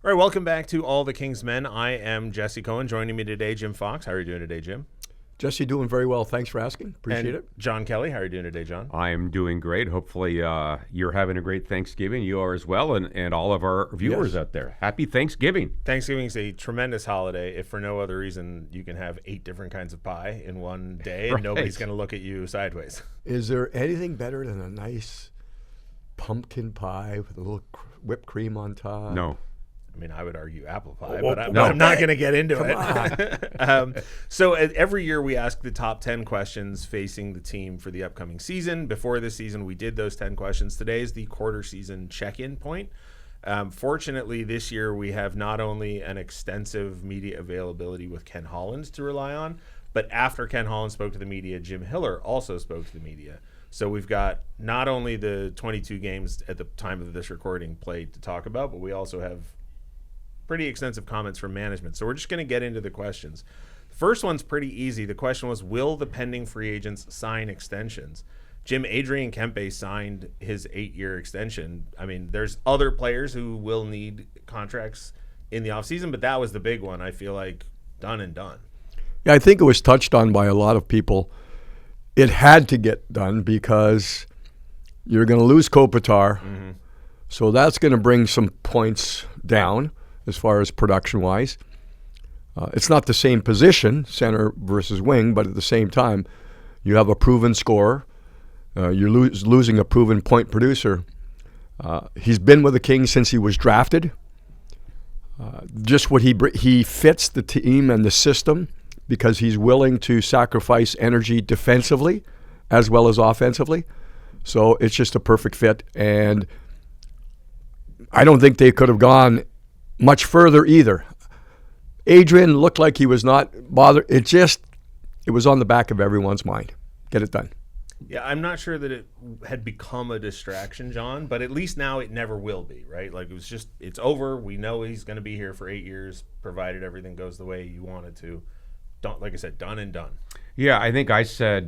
All right, welcome back to All the King's Men. I am Jesse Cohen. Joining me today, Jim Fox. How are you doing today, Jim? Jesse, doing very well. Thanks for asking. Appreciate it. John Kelly, how are you doing today, John? I am doing great. Hopefully you're having a great Thanksgiving. You are as well, and all of our viewers out there. Happy Thanksgiving. Thanksgiving is a tremendous holiday. If for no other reason, you can have 8 different kinds of pie in one day, and nobody's going to look at you sideways. Is there anything better than a nice pumpkin pie with a little whipped cream on top? No. I mean, I would argue apple pie, but I'm not going to get into it. So every year we ask the top 10 questions facing the team for the upcoming season. Before this season, we did those 10 questions. Today is the quarter season check-in point. Fortunately, this year we have not only an extensive media availability with Ken Holland to rely on, but after Ken Holland spoke to the media, Jim Hiller also spoke to the media. So we've got not only the 22 games at the time of this recording played to talk about, but we also have pretty extensive comments from management. So we're just going to get into the questions. The first one's pretty easy. The question was, will the pending free agents sign extensions? Jim, Adrian Kempe signed his 8-year extension. I mean, there's other players who will need contracts in the offseason, but that was the big one. I feel like done and done. Yeah, I think it was touched on by a lot of people. It had to get done because you're going to lose Kopitar. Mm-hmm. So that's going to bring some points down as far as production-wise. It's not the same position, center versus wing, but at the same time, you have a proven scorer. You're losing a proven point producer. He's been with the Kings since he was drafted. Just what he fits the team and the system because he's willing to sacrifice energy defensively as well as offensively. So it's just a perfect fit. And I don't think they could have gone much further either. Adrian looked like he was not bothered. It was on the back of everyone's mind. Get it done. Yeah, I'm not sure that it had become a distraction, John, but at least now it never will be, right? Like it's over. We know he's going to be here for 8 years, provided everything goes the way you want it to. Like I said, done and done. Yeah, I think I said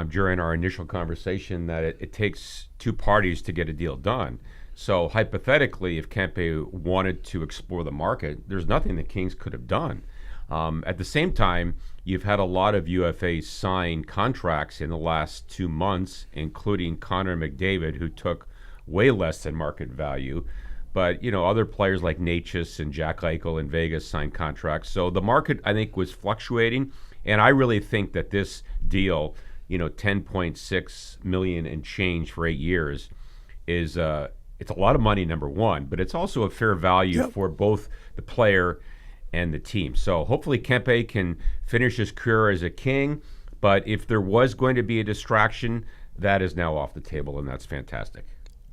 during our initial conversation that it takes two parties to get a deal done. So hypothetically, if Kempe wanted to explore the market, there's nothing the Kings could have done. At the same time, you've had a lot of UFAs sign contracts in the last 2 months, including Connor McDavid, who took way less than market value. But, other players like Natchez and Jack Eichel in Vegas signed contracts. So the market, I think, was fluctuating. And I really think that this deal, $10.6 million and change for 8 years is it's a lot of money, number one, but it's also a fair value for both the player and the team. So hopefully Kempe can finish his career as a King, but if there was going to be a distraction, that is now off the table, and that's fantastic.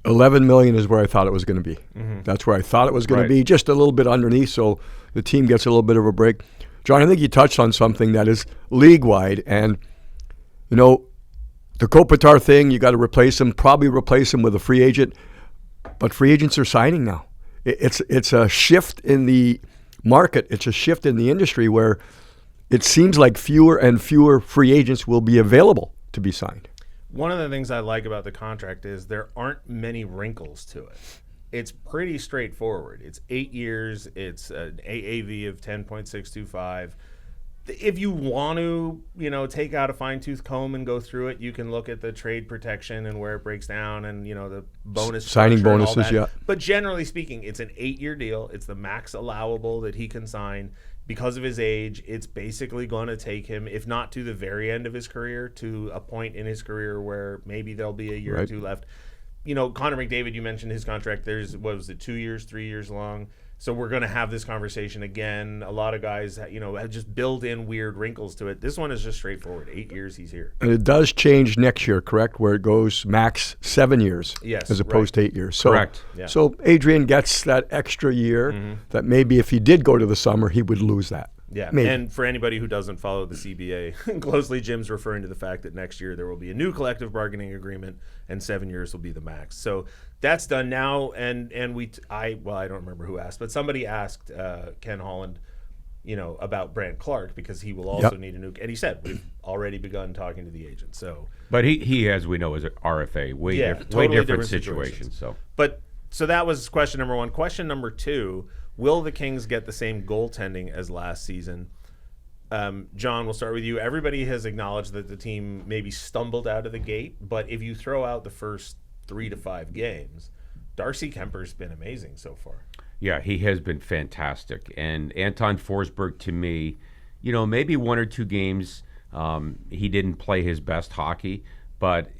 $11 million is where I thought it was going to be. Mm-hmm. That's where I thought it was going to be, just a little bit underneath, so the team gets a little bit of a break. John, I think you touched on something that is league-wide, and, the Kopitar thing, you got to probably replace him with a free agent. But free agents are signing now. It's a shift in the market. It's a shift in the industry where it seems like fewer and fewer free agents will be available to be signed. One of the things I like about the contract is there aren't many wrinkles to it. It's pretty straightforward. It's 8 years. It's an AAV of 10.625. If you want to, take out a fine-tooth comb and go through it, you can look at the trade protection and where it breaks down and, the bonus signing bonuses, yeah. But generally speaking, it's an 8-year deal. It's the max allowable that he can sign. Because of his age, it's basically going to take him, if not to the very end of his career, to a point in his career where maybe there'll be a year or two left. Connor McDavid, you mentioned his contract. There's, 2 years, 3 years long? So we're going to have this conversation again. A lot of guys, have just built in weird wrinkles to it. This one is just straightforward. 8 years, he's here. And it does change next year, correct? Where it goes max 7 years as opposed to 8 years. So, correct. Yeah. So Adrian gets that extra year that maybe if he did go to the summer, he would lose that. Yeah, maybe. And for anybody who doesn't follow the CBA closely, Jim's referring to the fact that next year there will be a new collective bargaining agreement and 7 years will be the max. So that's done now, and I don't remember who asked, but somebody asked Ken Holland, about Brant Clark because he will also need a new, and he said we've already begun talking to the agent. So, but he as we know, is an RFA, way different situation. So, but So that was question number 1. Question number 2, will the Kings get the same goaltending as last season? John, we'll start with you. Everybody has acknowledged that the team maybe stumbled out of the gate, but if you throw out the first 3 to 5 games, Darcy Kemper's been amazing so far. Yeah, he has been fantastic. And Anton Forsberg, to me, maybe 1 or 2 games he didn't play his best hockey, but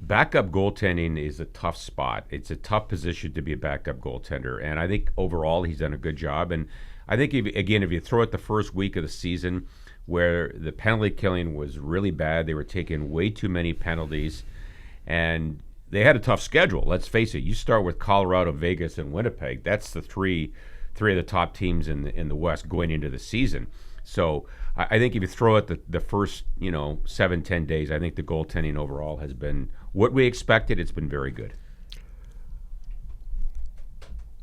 backup goaltending is a tough spot. It's a tough position to be a backup goaltender, and I think overall he's done a good job. And I think, if you throw it the first week of the season where the penalty killing was really bad, they were taking way too many penalties, and they had a tough schedule. Let's face it. You start with Colorado, Vegas, and Winnipeg. That's the three of the top teams in the West going into the season. So I think if you throw it the first 7-10 days, I think the goaltending overall has been what we expected. It's been very good.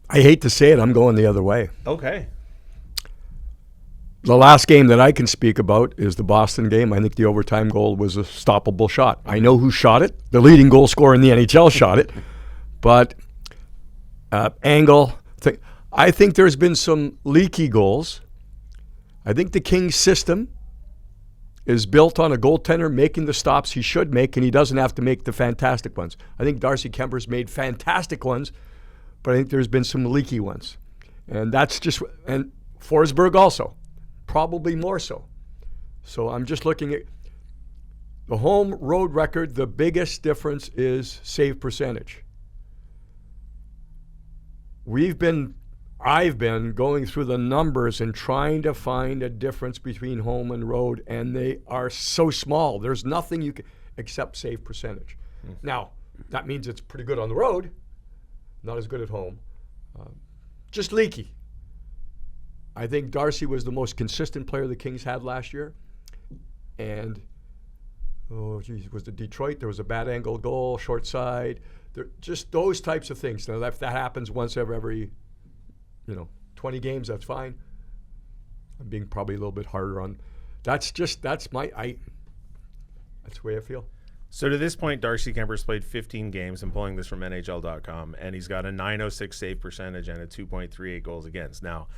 I hate to say it, I'm going the other way. Okay. The last game that I can speak about is the Boston game. I think the overtime goal was a stoppable shot. I know who shot it. The leading goal scorer in the NHL shot it. But angle, I think there's been some leaky goals. I think the Kings system is built on a goaltender making the stops he should make, and he doesn't have to make the fantastic ones. I think Darcy Kemper's made fantastic ones, but I think there's been some leaky ones. And and Forsberg also. Probably more so. So I'm just looking at the home road record. The biggest difference is save percentage. I've been going through the numbers and trying to find a difference between home and road, and they are so small. There's nothing you can except save percentage. Now, that means it's pretty good on the road, not as good at home. Just leaky. I think Darcy was the most consistent player the Kings had last year. And, was it Detroit? There was a bad angle goal, short side. Just those types of things. Now, if that happens once every 20 games, that's fine. I'm being probably a little bit harder on. That's the way I feel. So to this point, Darcy Kemper's played 15 games. I'm pulling this from NHL.com, and he's got a .906 save percentage and a 2.38 goals against. Now,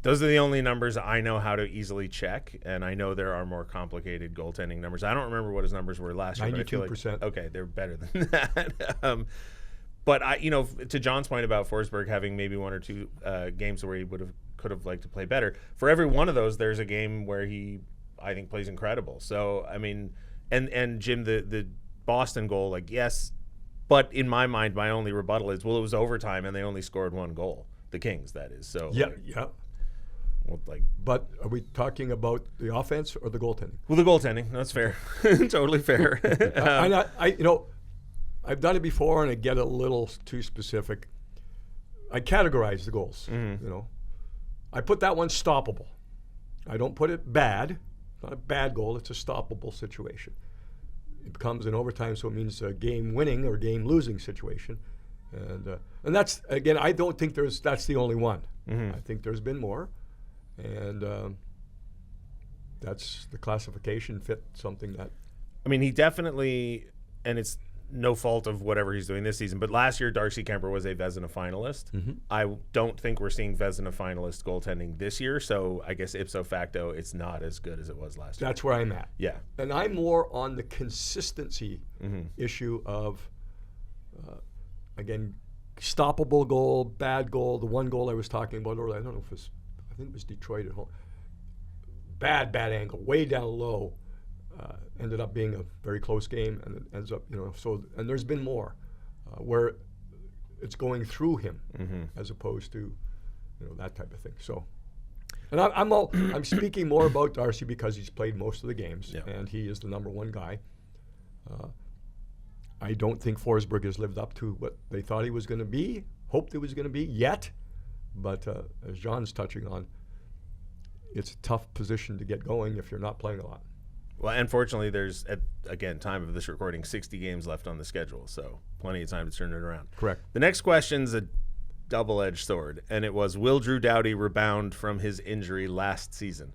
those are the only numbers I know how to easily check, and I know there are more complicated goaltending numbers. I don't remember what his numbers were last year. 92%. Okay, they're better than that. But to John's point about Forsberg having maybe 1 or 2 games where he could have liked to play better. For every one of those, there's a game where he, I think, plays incredible. So I mean, and Jim, the Boston goal, yes, but in my mind, my only rebuttal is, well, it was overtime and they only scored 1 goal. The Kings, that is. So yeah. Well, but are we talking about the offense or the goaltending? Well, the goaltending. That's fair. Totally fair. I've done it before, and I get a little too specific. I categorize the goals. Mm-hmm. I put that one stoppable. I don't put it bad. It's not a bad goal. It's a stoppable situation. It becomes an overtime, so it means a game-winning or game-losing situation. And that's, again, I don't think that's the only one. Mm-hmm. I think there's been more. And that's the classification fit something that. I mean, he definitely, and it's no fault of whatever he's doing this season, but last year Darcy Kemper was a Vezina finalist. Mm-hmm. I don't think we're seeing Vezina finalist goaltending this year, so I guess ipso facto it's not as good as it was last year. That's where I'm at. Yeah. And I'm more on the consistency issue of, again, stoppable goal, bad goal. The one goal I was talking about earlier, I don't know if I think it was Detroit at home. Bad angle, way down low. Ended up being a very close game, and it ends up, so, and there's been more where it's going through him as opposed to, that type of thing. So, and I'm speaking more about Darcy because he's played most of the games, and he is the number 1 guy. I don't think Forsberg has lived up to what they thought he was going to be, hoped he was going to be yet, but as John's touching on, it's a tough position to get going if you're not playing a lot. Well, unfortunately, there's, time of this recording, 60 games left on the schedule, so plenty of time to turn it around. Correct. The next question's a double-edged sword, and it was, will Drew Doughty rebound from his injury last season?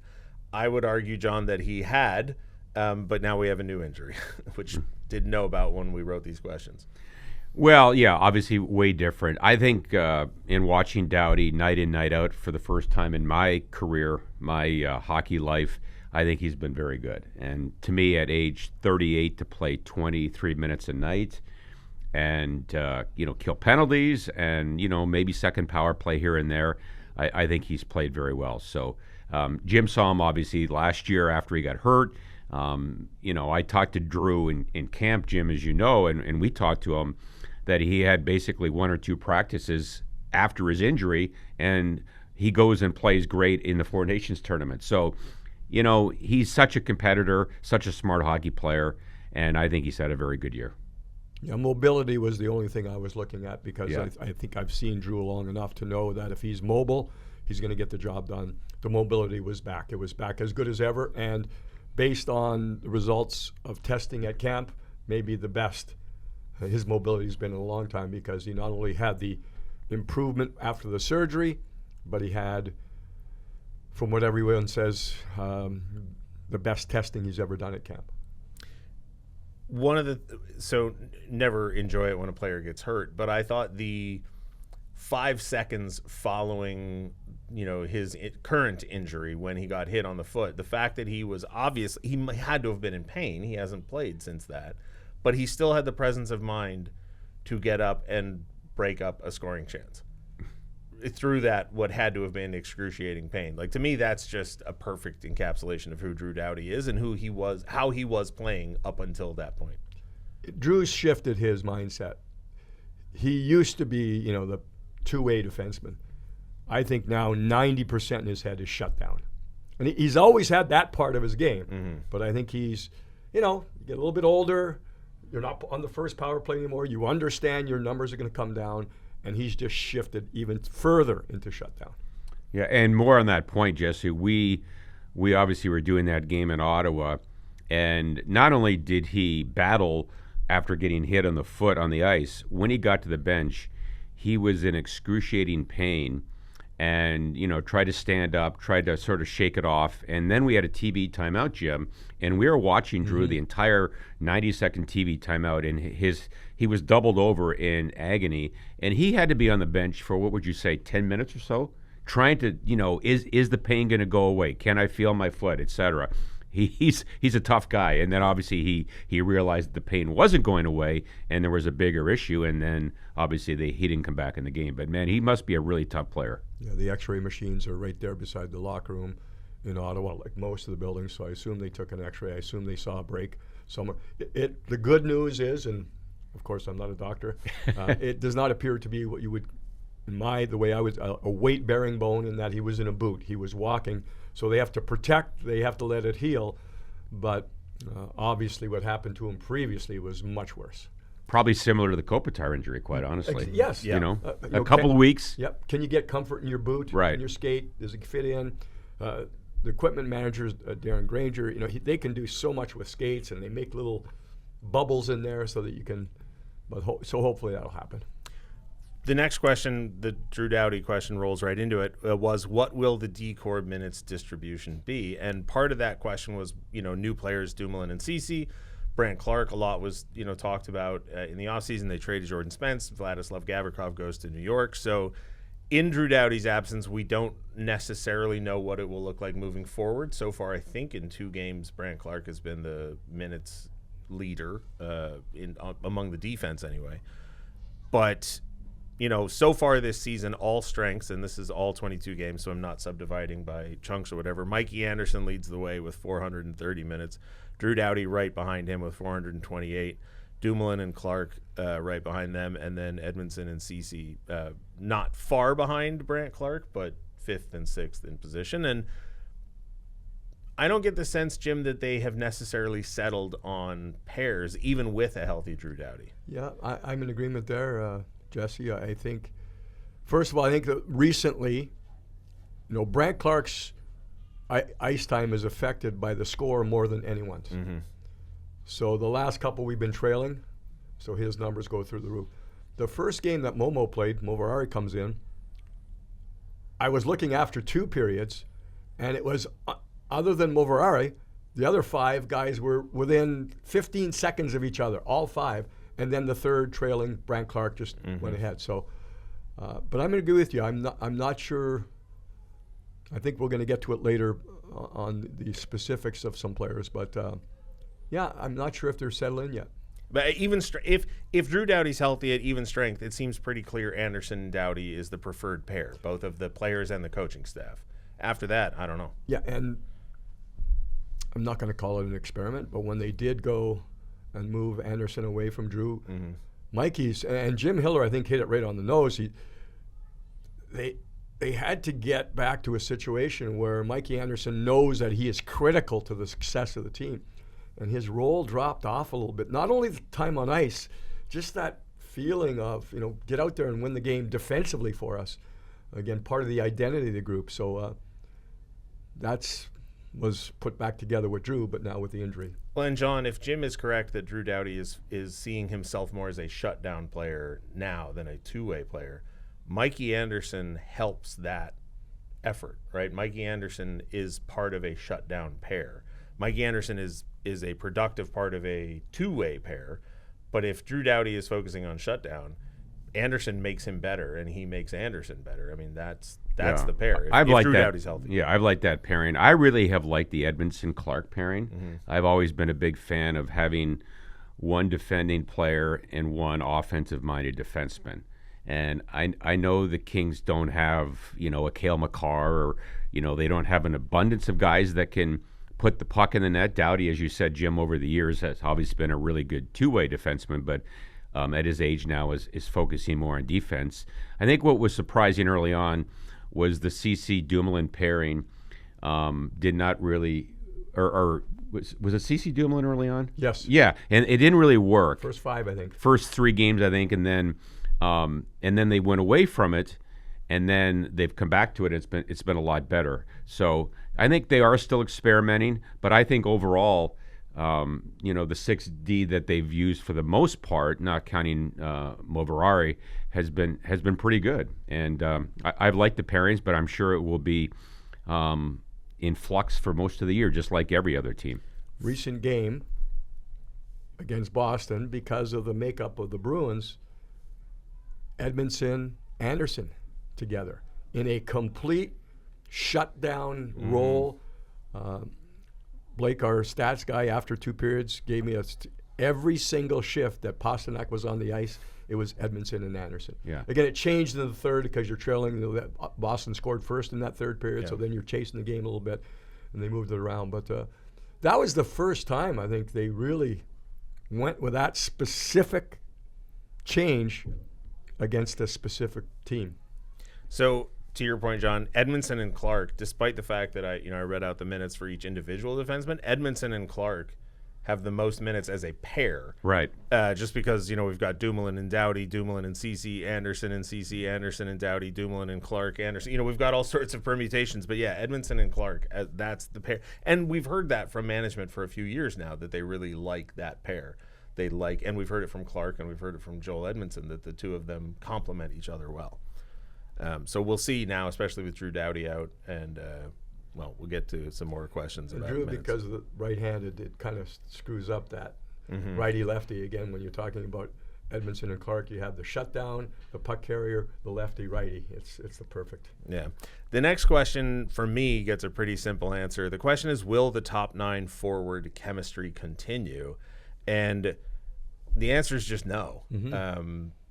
I would argue, John, that he had, but now we have a new injury, which didn't know about when we wrote these questions. Well, yeah, obviously way different. I think in watching Doughty night in, night out for the first time in my career, my hockey life, I think he's been very good. And to me, at age 38, to play 23 minutes a night and, kill penalties and, maybe second power play here and there, I think he's played very well. So Jim saw him, obviously, last year after he got hurt. I talked to Drew in camp, Jim, as you know, and we talked to him that he had basically one or two practices after his injury, and he goes and plays great in the Four Nations tournament. So, he's such a competitor, such a smart hockey player, and I think he's had a very good year. Yeah, mobility was the only thing I was looking at because I think I've seen Drew long enough to know that if he's mobile, he's going to get the job done. The mobility was back. It was back as good as ever, and based on the results of testing at camp, maybe the best his mobility has been in a long time, because he not only had the improvement after the surgery, but he had, from what everyone says, the best testing he's ever done at camp. So never enjoy it when a player gets hurt, but I thought the 5 seconds following his current injury when he got hit on the foot, the fact that he had to have been in pain. He hasn't played since that, but he still had the presence of mind to get up and break up a scoring chance through that what had to have been excruciating pain. Like, to me, that's just a perfect encapsulation of who Drew Doughty is and who he was, how he was playing up until that point. Drew's shifted his mindset. He used to be, the two-way defenseman. I think now 90% in his head is shut down. And he's always had that part of his game. But I think he's, you get a little bit older, you're not on the first power play anymore, you understand your numbers are going to come down, and he's just shifted even further into shutdown. Yeah, and more on that point, Jesse, we obviously were doing that game in Ottawa, and not only did he battle after getting hit on the foot on the ice, when he got to the bench, he was in excruciating pain and, tried to stand up, tried to sort of shake it off. And then we had a TV timeout, Jim, and we were watching Drew the entire 90-second TV timeout, and he was doubled over in agony, and he had to be on the bench for, what would you say, 10 minutes or so, trying to, is the pain going to go away? Can I feel my foot, etc.? He's a tough guy, and then obviously he realized the pain wasn't going away, and there was a bigger issue, and then obviously he didn't come back in the game. But man, he must be a really tough player. Yeah, the X-ray machines are right there beside the locker room in Ottawa, like most of the buildings. So I assume they took an X-ray. I assume they saw a break somewhere. The good news is, and of course I'm not a doctor, it does not appear to be what you would, the way I was, a weight-bearing bone, in that he was in a boot. He was walking. So they have to protect, they have to let it heal. But obviously what happened to him previously was much worse. Probably similar to the Kopitar injury, quite honestly. Yes. Yeah. A couple of weeks. Yep. Can you get comfort in your boot, in your skate? Does it fit in? The equipment managers, Darren Granger, they can do so much with skates, and they make little bubbles in there so that you can, so hopefully that'll happen. The next question, the Drew Doughty question, rolls right into it, was what will the D-Corps minutes distribution be? And part of that question was, new players, Dumoulin and Ceci. Brant Clark, a lot was, talked about in the offseason. They traded Jordan Spence. Vladislav Gavrikov goes to New York. So in Drew Doughty's absence, we don't necessarily know what it will look like moving forward. So far, I think in 2 games, Brant Clark has been the minutes leader among the defense anyway. But so far this season, all strengths, and this is all 22 games, so I'm not subdividing by chunks or whatever. Mikey Anderson leads the way with 430 minutes. Drew Doughty right behind him with 428. Dumoulin and Clark right behind them, and then Edmondson and Ceci not far behind Brant Clark, but 5th and 6th in position. And I don't get the sense, Jim, that they have necessarily settled on pairs, even with a healthy Drew Doughty. Yeah, I'm in agreement there, Jesse. I think, first of all, I think that recently, Brant Clark's ice time is affected by the score more than anyone's. So the last couple we've been trailing, so his numbers go through the roof. The first game that Momo played, Moverari comes in, I was looking after 2 periods, and it was, other than Moverari, the other 5 guys were within 15 seconds of each other, all 5. and then the third trailing Brant Clark just went ahead. So, but I'm going to agree with you. I'm not sure. I think we're going to get to it later on the specifics of some players, but yeah, I'm not sure if they're settled in yet. But even if Drew Doughty's healthy at even strength, it seems pretty clear Anderson and Doughty is the preferred pair, both of the players and the coaching staff. After that, I don't know. Yeah, and I'm not going to call it an experiment, but when they did go and move Anderson away from Drew, Mikey's and Jim Hiller, I think, hit it right on the nose. They had to get back to a situation where Mikey Anderson knows that he is critical to the success of the team. And his role dropped off a little bit. Not only the time on ice, just that feeling of, get out there and win the game defensively for us. Again, part of the identity of the group. So that's was put back together with Drew, but now with the injury. Well, and John, if Jim is correct that Drew Doughty is seeing himself more as a shutdown player now than a two-way player, Mikey Anderson helps that effort, right? Mikey Anderson is part of a shutdown pair. Mikey Anderson is a productive part of a two-way pair, but if Drew Doughty is focusing on shutdown, Anderson makes him better, and he makes Anderson better. I mean, that's the pair. I've if liked Drew that. Doughty's healthy. Yeah, I've liked that pairing. I really have liked the Edmondson-Clark pairing. I've always been a big fan of having one defending player and one offensive-minded defenseman. And I know the Kings don't have, a Cale Makar, or, they don't have an abundance of guys that can put the puck in the net. Doughty, as you said, Jim, over the years has obviously been a really good two-way defenseman, but at his age now is focusing more on defense. I think what was surprising early on was the CC Dumoulin pairing did not really, or was it CC Dumoulin early on? Yes. Yeah, and it didn't really work. First 5, I think. First 3 games, I think, and then they went away from it, and then they've come back to it. And it's been a lot better. So I think they are still experimenting, but I think overall, the 6D that they've used for the most part, not counting Moverari, has been pretty good. And I've liked the pairings, but I'm sure it will be in flux for most of the year, just like every other team. Recent game against Boston, because of the makeup of the Bruins, Edmondson, Anderson together in a complete shutdown role. Blake, our stats guy, after 2 periods, gave me every single shift that Pasternak was on the ice, it was Edmondson and Anderson. Yeah. Again, it changed in the third because you're trailing. Boston scored first in that third period, so then you're chasing the game a little bit, and they moved it around. But that was the first time I think they really went with that specific change against a specific team. So, to your point, John, Edmondson and Clark, despite the fact that I read out the minutes for each individual defenseman, Edmondson and Clark have the most minutes as a pair. Right. Just because, we've got Dumoulin and Doughty, Dumoulin and CC, Anderson and CC, Anderson and Doughty, Dumoulin and Clark, Anderson. We've got all sorts of permutations. But, yeah, Edmondson and Clark, that's the pair. And we've heard that from management for a few years now, that they really like that pair. And we've heard it from Clark and we've heard it from Joel Edmondson, that the two of them complement each other well. So we'll see now, especially with Drew Doughty out, and we'll get to some more questions about Drew, minutes. because of the right-handed, it kind of screws up that righty-lefty. Again, when you're talking about Edmondson and Clark, you have the shutdown, the puck carrier, the lefty-righty. It's the perfect. Yeah. The next question for me gets a pretty simple answer. The question is, will the top 9 forward chemistry continue? And the answer is just no.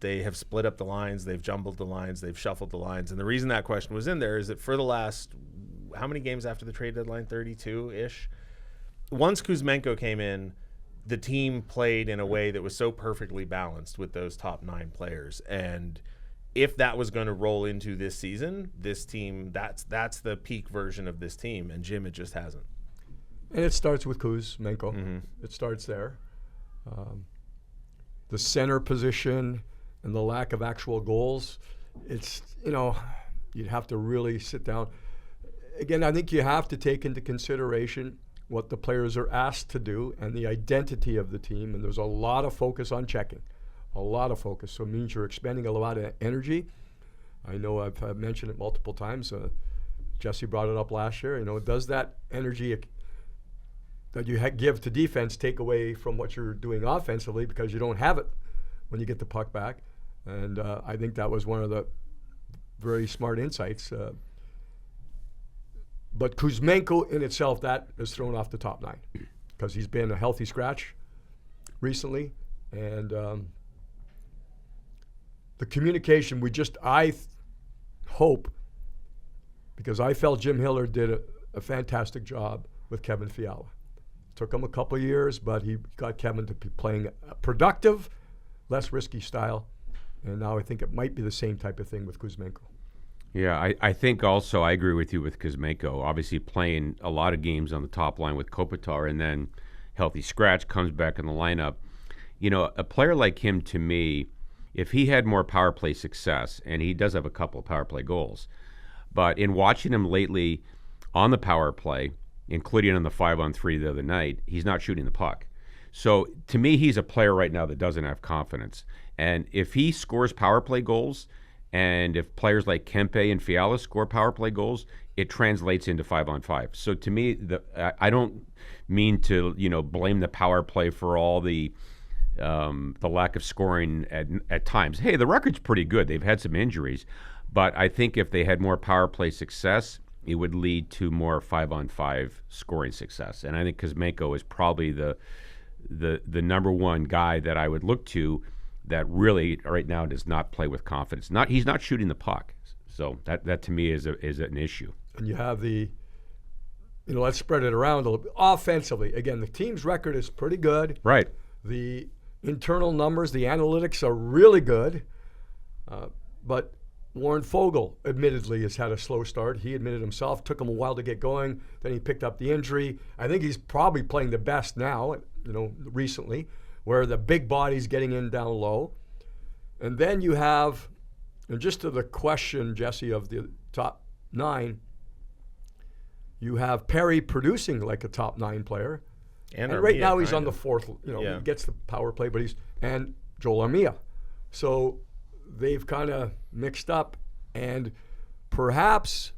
They have split up the lines, they've jumbled the lines, they've shuffled the lines. And the reason that question was in there is that for the last, how many games after the trade deadline? 32-ish? Once Kuzmenko came in, the team played in a way that was so perfectly balanced with those top 9 players. And if that was going to roll into this season, this team, that's the peak version of this team. And Jim, it just hasn't. And it starts with Kuzmenko. It starts there. The center position and the lack of actual goals, it's, you'd have to really sit down. Again, I think you have to take into consideration what the players are asked to do and the identity of the team, and there's a lot of focus on checking, a lot of focus. So it means you're expending a lot of energy. I know I've mentioned it multiple times. Jesse brought it up last year. Does that energy that you give to defense take away from what you're doing offensively because you don't have it when you get the puck back. And I think that was one of the very smart insights. But Kuzmenko in itself, that is thrown off the top nine because he's been a healthy scratch recently. And the communication, hope, because I felt Jim Hiller did a fantastic job with Kevin Fiala. Took him a couple of years, but he got Kevin to be playing a productive, less risky style. And now I think it might be the same type of thing with Kuzmenko. Yeah, I think also I agree with you with Kuzmenko. Obviously playing a lot of games on the top line with Kopitar, and then healthy scratch comes back in the lineup. You know, a player like him, to me, if he had more power play success, and he does have a couple of power play goals, but in watching him lately on the power play, including on the 5-on-3 the other night, he's not shooting the puck. So to me, he's a player right now that doesn't have confidence. And if he scores power play goals, and if players like Kempe and Fiala score power play goals, it translates into 5-on-5. So to me, I don't mean to blame the power play for all the lack of scoring at times. Hey, the record's pretty good. They've had some injuries, but I think if they had more power play success, it would lead to more 5-on-5 scoring success. And I think Kuzmenko is probably the number one guy that I would look to that really right now does not play with confidence. He's not shooting the puck. So that to me is an issue. And you have let's spread it around a little bit. Offensively, again, the team's record is pretty good. Right. The internal numbers, the analytics are really good. But Warren Foegele, admittedly, has had a slow start. He admitted himself. Took him a while to get going. Then he picked up the injury. I think he's probably playing the best now, recently, where the big body's getting in down low. And then you have, and just to the question, Jesse, of the top nine, you have Perry producing like a top nine player. And right now he's on the fourth, he gets the power play, but and Joel Armia. So they've kind of mixed up, and perhaps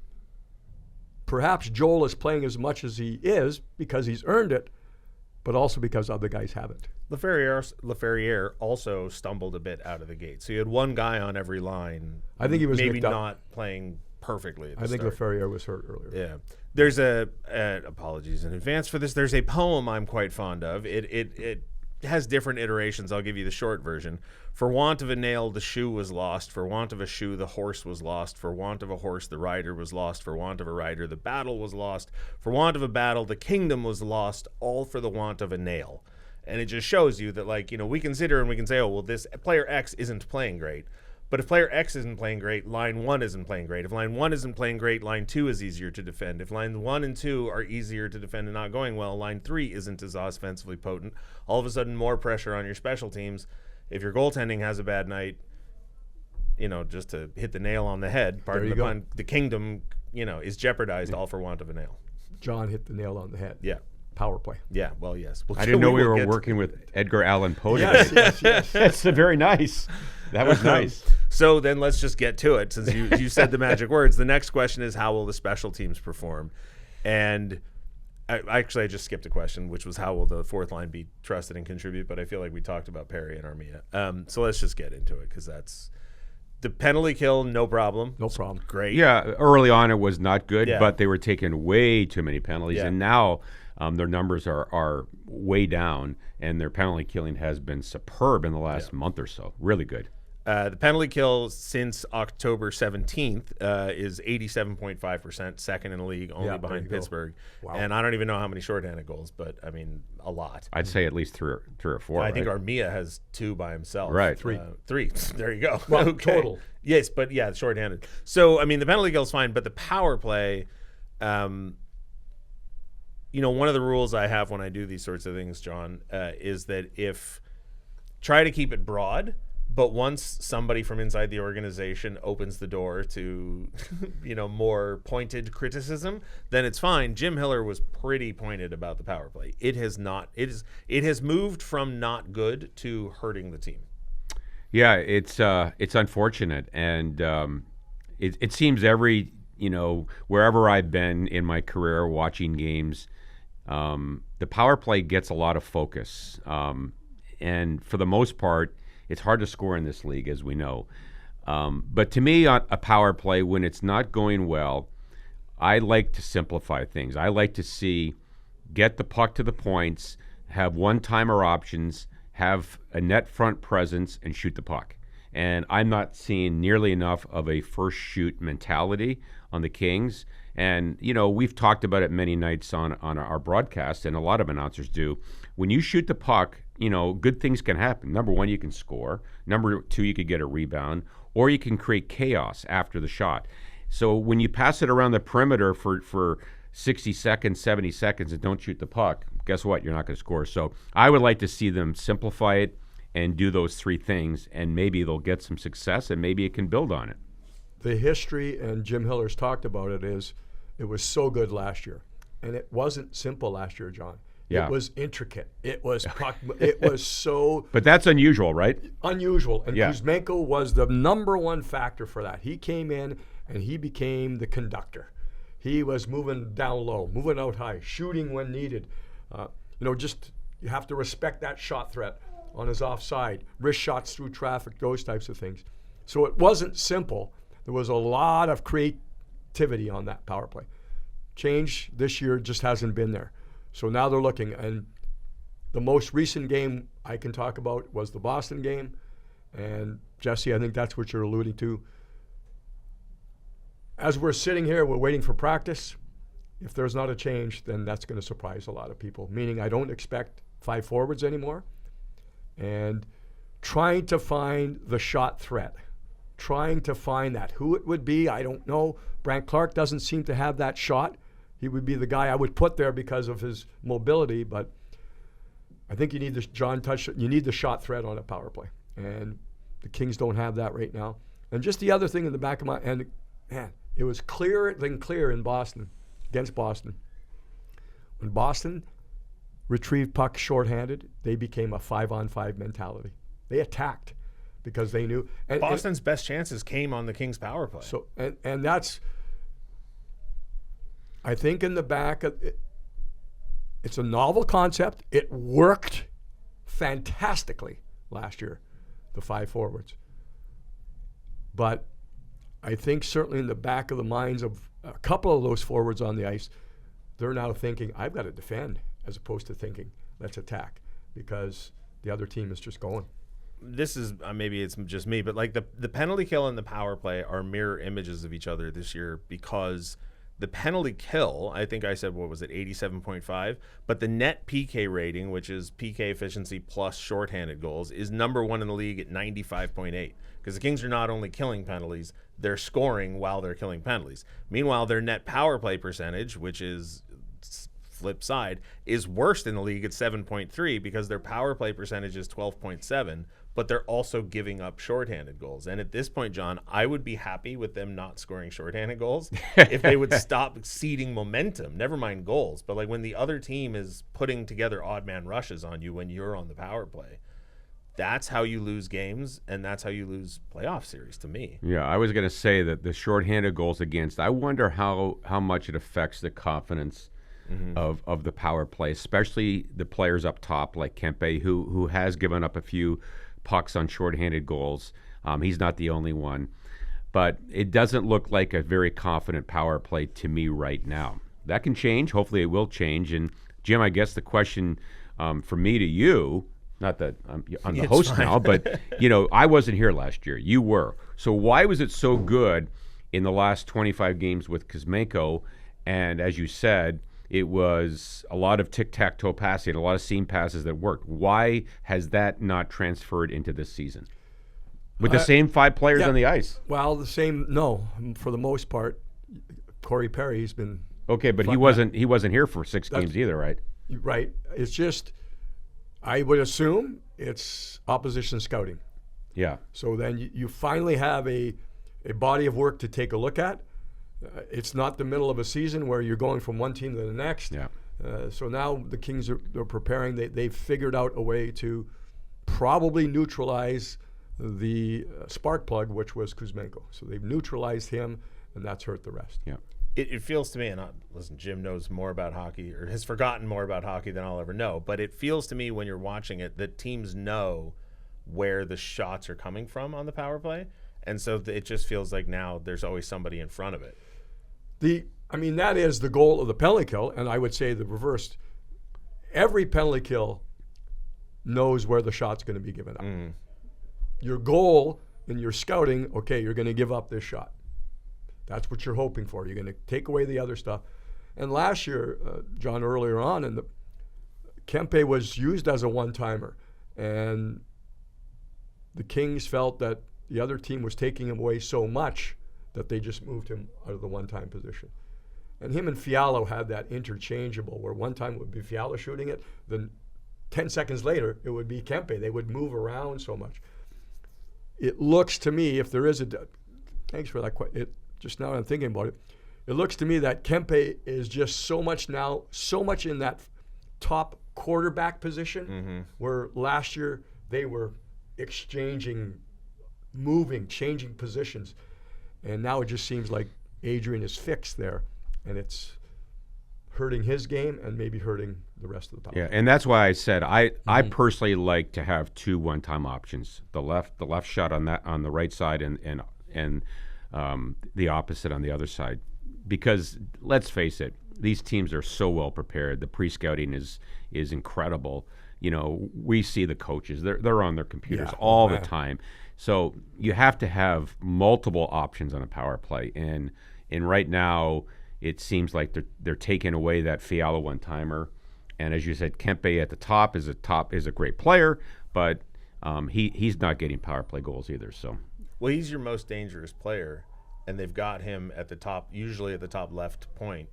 Joel is playing as much as he is because he's earned it, but also because other guys haven't. Laferriere also stumbled a bit out of the gate. So you had one guy on every line. I think he was maybe not playing perfectly at the start. Laferriere was hurt earlier. Yeah. There's apologies in advance for this. There's a poem I'm quite fond of. It has different iterations. I'll give you the short version. For want of a nail, the shoe was lost. For want of a shoe, the horse was lost. For want of a horse, the rider was lost. For want of a rider, the battle was lost. For want of a battle, the kingdom was lost. All for the want of a nail. And it just shows you that, we consider and we can say, oh, well, this player X isn't playing great. But if player X isn't playing great, line 1 isn't playing great. If line 1 isn't playing great, line 2 is easier to defend. If line 1 and 2 are easier to defend and not going well, line 3 isn't as offensively potent. All of a sudden, more pressure on your special teams. If your goaltending has a bad night, just to hit the nail on the head, pardon the pun, the kingdom, is jeopardized all for want of a nail. John hit the nail on the head. Yeah. Power play. Yeah, well, yes. I didn't know we were working with Edgar Allan Poe. Yes. That's very nice. That was nice. So then let's just get to it. Since you said the magic words, the next question is, how will the special teams perform? And I just skipped a question, which was, how will the fourth line be trusted and contribute? But I feel like we talked about Perry and Armia. So let's just get into it, because that's the penalty kill, no problem. No problem. Great. Yeah, early on it was not good, but they were taking way too many penalties. And now their numbers are way down, and their penalty killing has been superb in the last month or so. Really good. The penalty kill since October 17th is 87.5%, second in the league, only behind Pittsburgh. Wow. And I don't even know how many shorthanded goals, but a lot. I'd say at least three or four. I think Armia has 2 by himself. Right. Three. There you go. Well, okay. total. Yes, but shorthanded. So, the penalty kill is fine, but the power play, one of the rules I have when I do these sorts of things, John, is that try to keep it broad. But once somebody from inside the organization opens the door to, more pointed criticism, then it's fine. Jim Hiller was pretty pointed about the power play. It has moved from not good to hurting the team. Yeah, it's unfortunate, and it seems wherever I've been in my career watching games, the power play gets a lot of focus, and for the most part, It's hard to score in this league, as we know. But to me, on a power play, when it's not going well, I like to simplify things. I like to see get the puck to the points, have one-timer options, have a net front presence, and shoot the puck. And I'm not seeing nearly enough of a first shoot mentality on the Kings. And, we've talked about it many nights on our broadcast, and a lot of announcers do. When you shoot the puck, good things can happen. Number one, you can score. Number two, you could get a rebound, or you can create chaos after the shot. So when you pass it around the perimeter for 60 seconds, 70 seconds, and don't shoot the puck, guess what? You're not going to score. So I would like to see them simplify it and do those three things, and maybe they'll get some success, and maybe it can build on it. The history, and Jim Hiller's talked about it, is it was so good last year. And it wasn't simple last year, John. Yeah. It was intricate. It was it was so But that's unusual, right? unusual. And Yeah. Kuzmenko was the number one factor for that. He came in and he became the conductor. He was moving down low, moving out high, shooting when needed. Just you have to respect that shot threat on his offside, wrist shots through traffic, those types of things. So it wasn't simple. There was a lot of creativity on that power play. Change this year just hasn't been there. So now they're looking, and the most recent game I can talk about was the Boston game. And Jesse, I think that's what you're alluding to. As we're sitting here, we're waiting for practice. If there's not a change, then that's going to surprise a lot of people, meaning I don't expect 5 forwards anymore. And trying to find the shot threat, trying to find that. Who it would be, I don't know. Brandt Clark doesn't seem to have that shot. He would be the guy I would put there because of his mobility, but I think you need the you need the shot threat on a power play. And the Kings don't have that right now. And just the other thing in the back of my and man, it was clearer than clear in Boston, against Boston. When Boston retrieved pucks shorthanded, they became a 5-on-5 mentality. They attacked because they knew. And Boston's best chances came on the Kings power play. So and that's, I think, in the back of it, it's a novel concept. It worked fantastically last year, the 5 forwards. But I think certainly in the back of the minds of a couple of those forwards on the ice, they're now thinking, I've got to defend, as opposed to thinking, let's attack, because the other team is just going. This is maybe it's just me, but like the penalty kill and the power play are mirror images of each other this year, because the penalty kill, I think I said, what was it, 87.5? But the net PK rating, which is PK efficiency plus shorthanded goals, is number 1 in the league at 95.8. Because the Kings are not only killing penalties, they're scoring while they're killing penalties. Meanwhile, their net power play percentage, which is flip side, is worst in the league at 7.3 because their power play percentage is 12.7, but they're also giving up shorthanded goals. And at this point, John, I would be happy with them not scoring shorthanded goals if they would stop ceding momentum, never mind goals. But like when the other team is putting together odd man rushes on you when you're on the power play, that's how you lose games, and that's how you lose playoff series, to me. Yeah, I was going to say that the shorthanded goals against, I wonder how much it affects the confidence of the power play, especially the players up top like Kempe, who has given up a few pucks on shorthanded goals. He's not the only one. But it doesn't look like a very confident power play to me right now. That can change. Hopefully it will change. And, Jim, I guess the question from me to you, not that I'm the host fine. now, but, I wasn't here last year. You were. So why was it so good in the last 25 games with Kuzmenko? And as you said, it was a lot of tic-tac-toe passing, a lot of seam passes that worked. Why has that not transferred into this season? With the same 5 players on the ice. Well, the same, no. For the most part, Corey Perry's been... Okay, but he wasn't here for 6 games either, right? Right. It's just, I would assume it's opposition scouting. Yeah. So then you finally have a body of work to take a look at. It's not the middle of a season where you're going from one team to the next. Yeah. So now the Kings they're preparing. They've figured out a way to probably neutralize the spark plug, which was Kuzmenko. So they've neutralized him, and that's hurt the rest. Yeah. It feels to me, and listen, Jim knows more about hockey, or has forgotten more about hockey than I'll ever know, but it feels to me when you're watching it that teams know where the shots are coming from on the power play. And so it just feels like now there's always somebody in front of it. That is the goal of the penalty kill, and I would say the reverse. Every penalty kill knows where the shot's going to be given up. Your goal in your scouting, okay, you're going to give up this shot. That's what you're hoping for. You're going to take away the other stuff. And last year, John, earlier on, Kempe was used as a one-timer, and the Kings felt that the other team was taking him away so much that they just moved him out of the one-time position. And him and Fialo had that interchangeable where one time it would be Fialo shooting it, then 10 seconds later it would be Kempe. They would move around so much. It looks to me, if there is thanks for that question, just now I'm thinking about it, it looks to me that Kempe is just so much in that top quarterback position, where last year they were exchanging, moving, changing positions. And now it just seems like Adrian is fixed there, and it's hurting his game and maybe hurting the rest of the top. Yeah, and that's why I said I personally like to have two one-time options: the left shot on the right side, and the opposite on the other side. Because let's face it, these teams are so well prepared. The pre-scouting is incredible. You know, we see the coaches; they're on their computers all the time. So you have to have multiple options on a power play, and right now it seems like they're taking away that Fiala one-timer. And as you said, Kempe at the top is a great player, but he's not getting power play goals either. So, well, he's your most dangerous player, and they've got him at the top, usually at the top left point.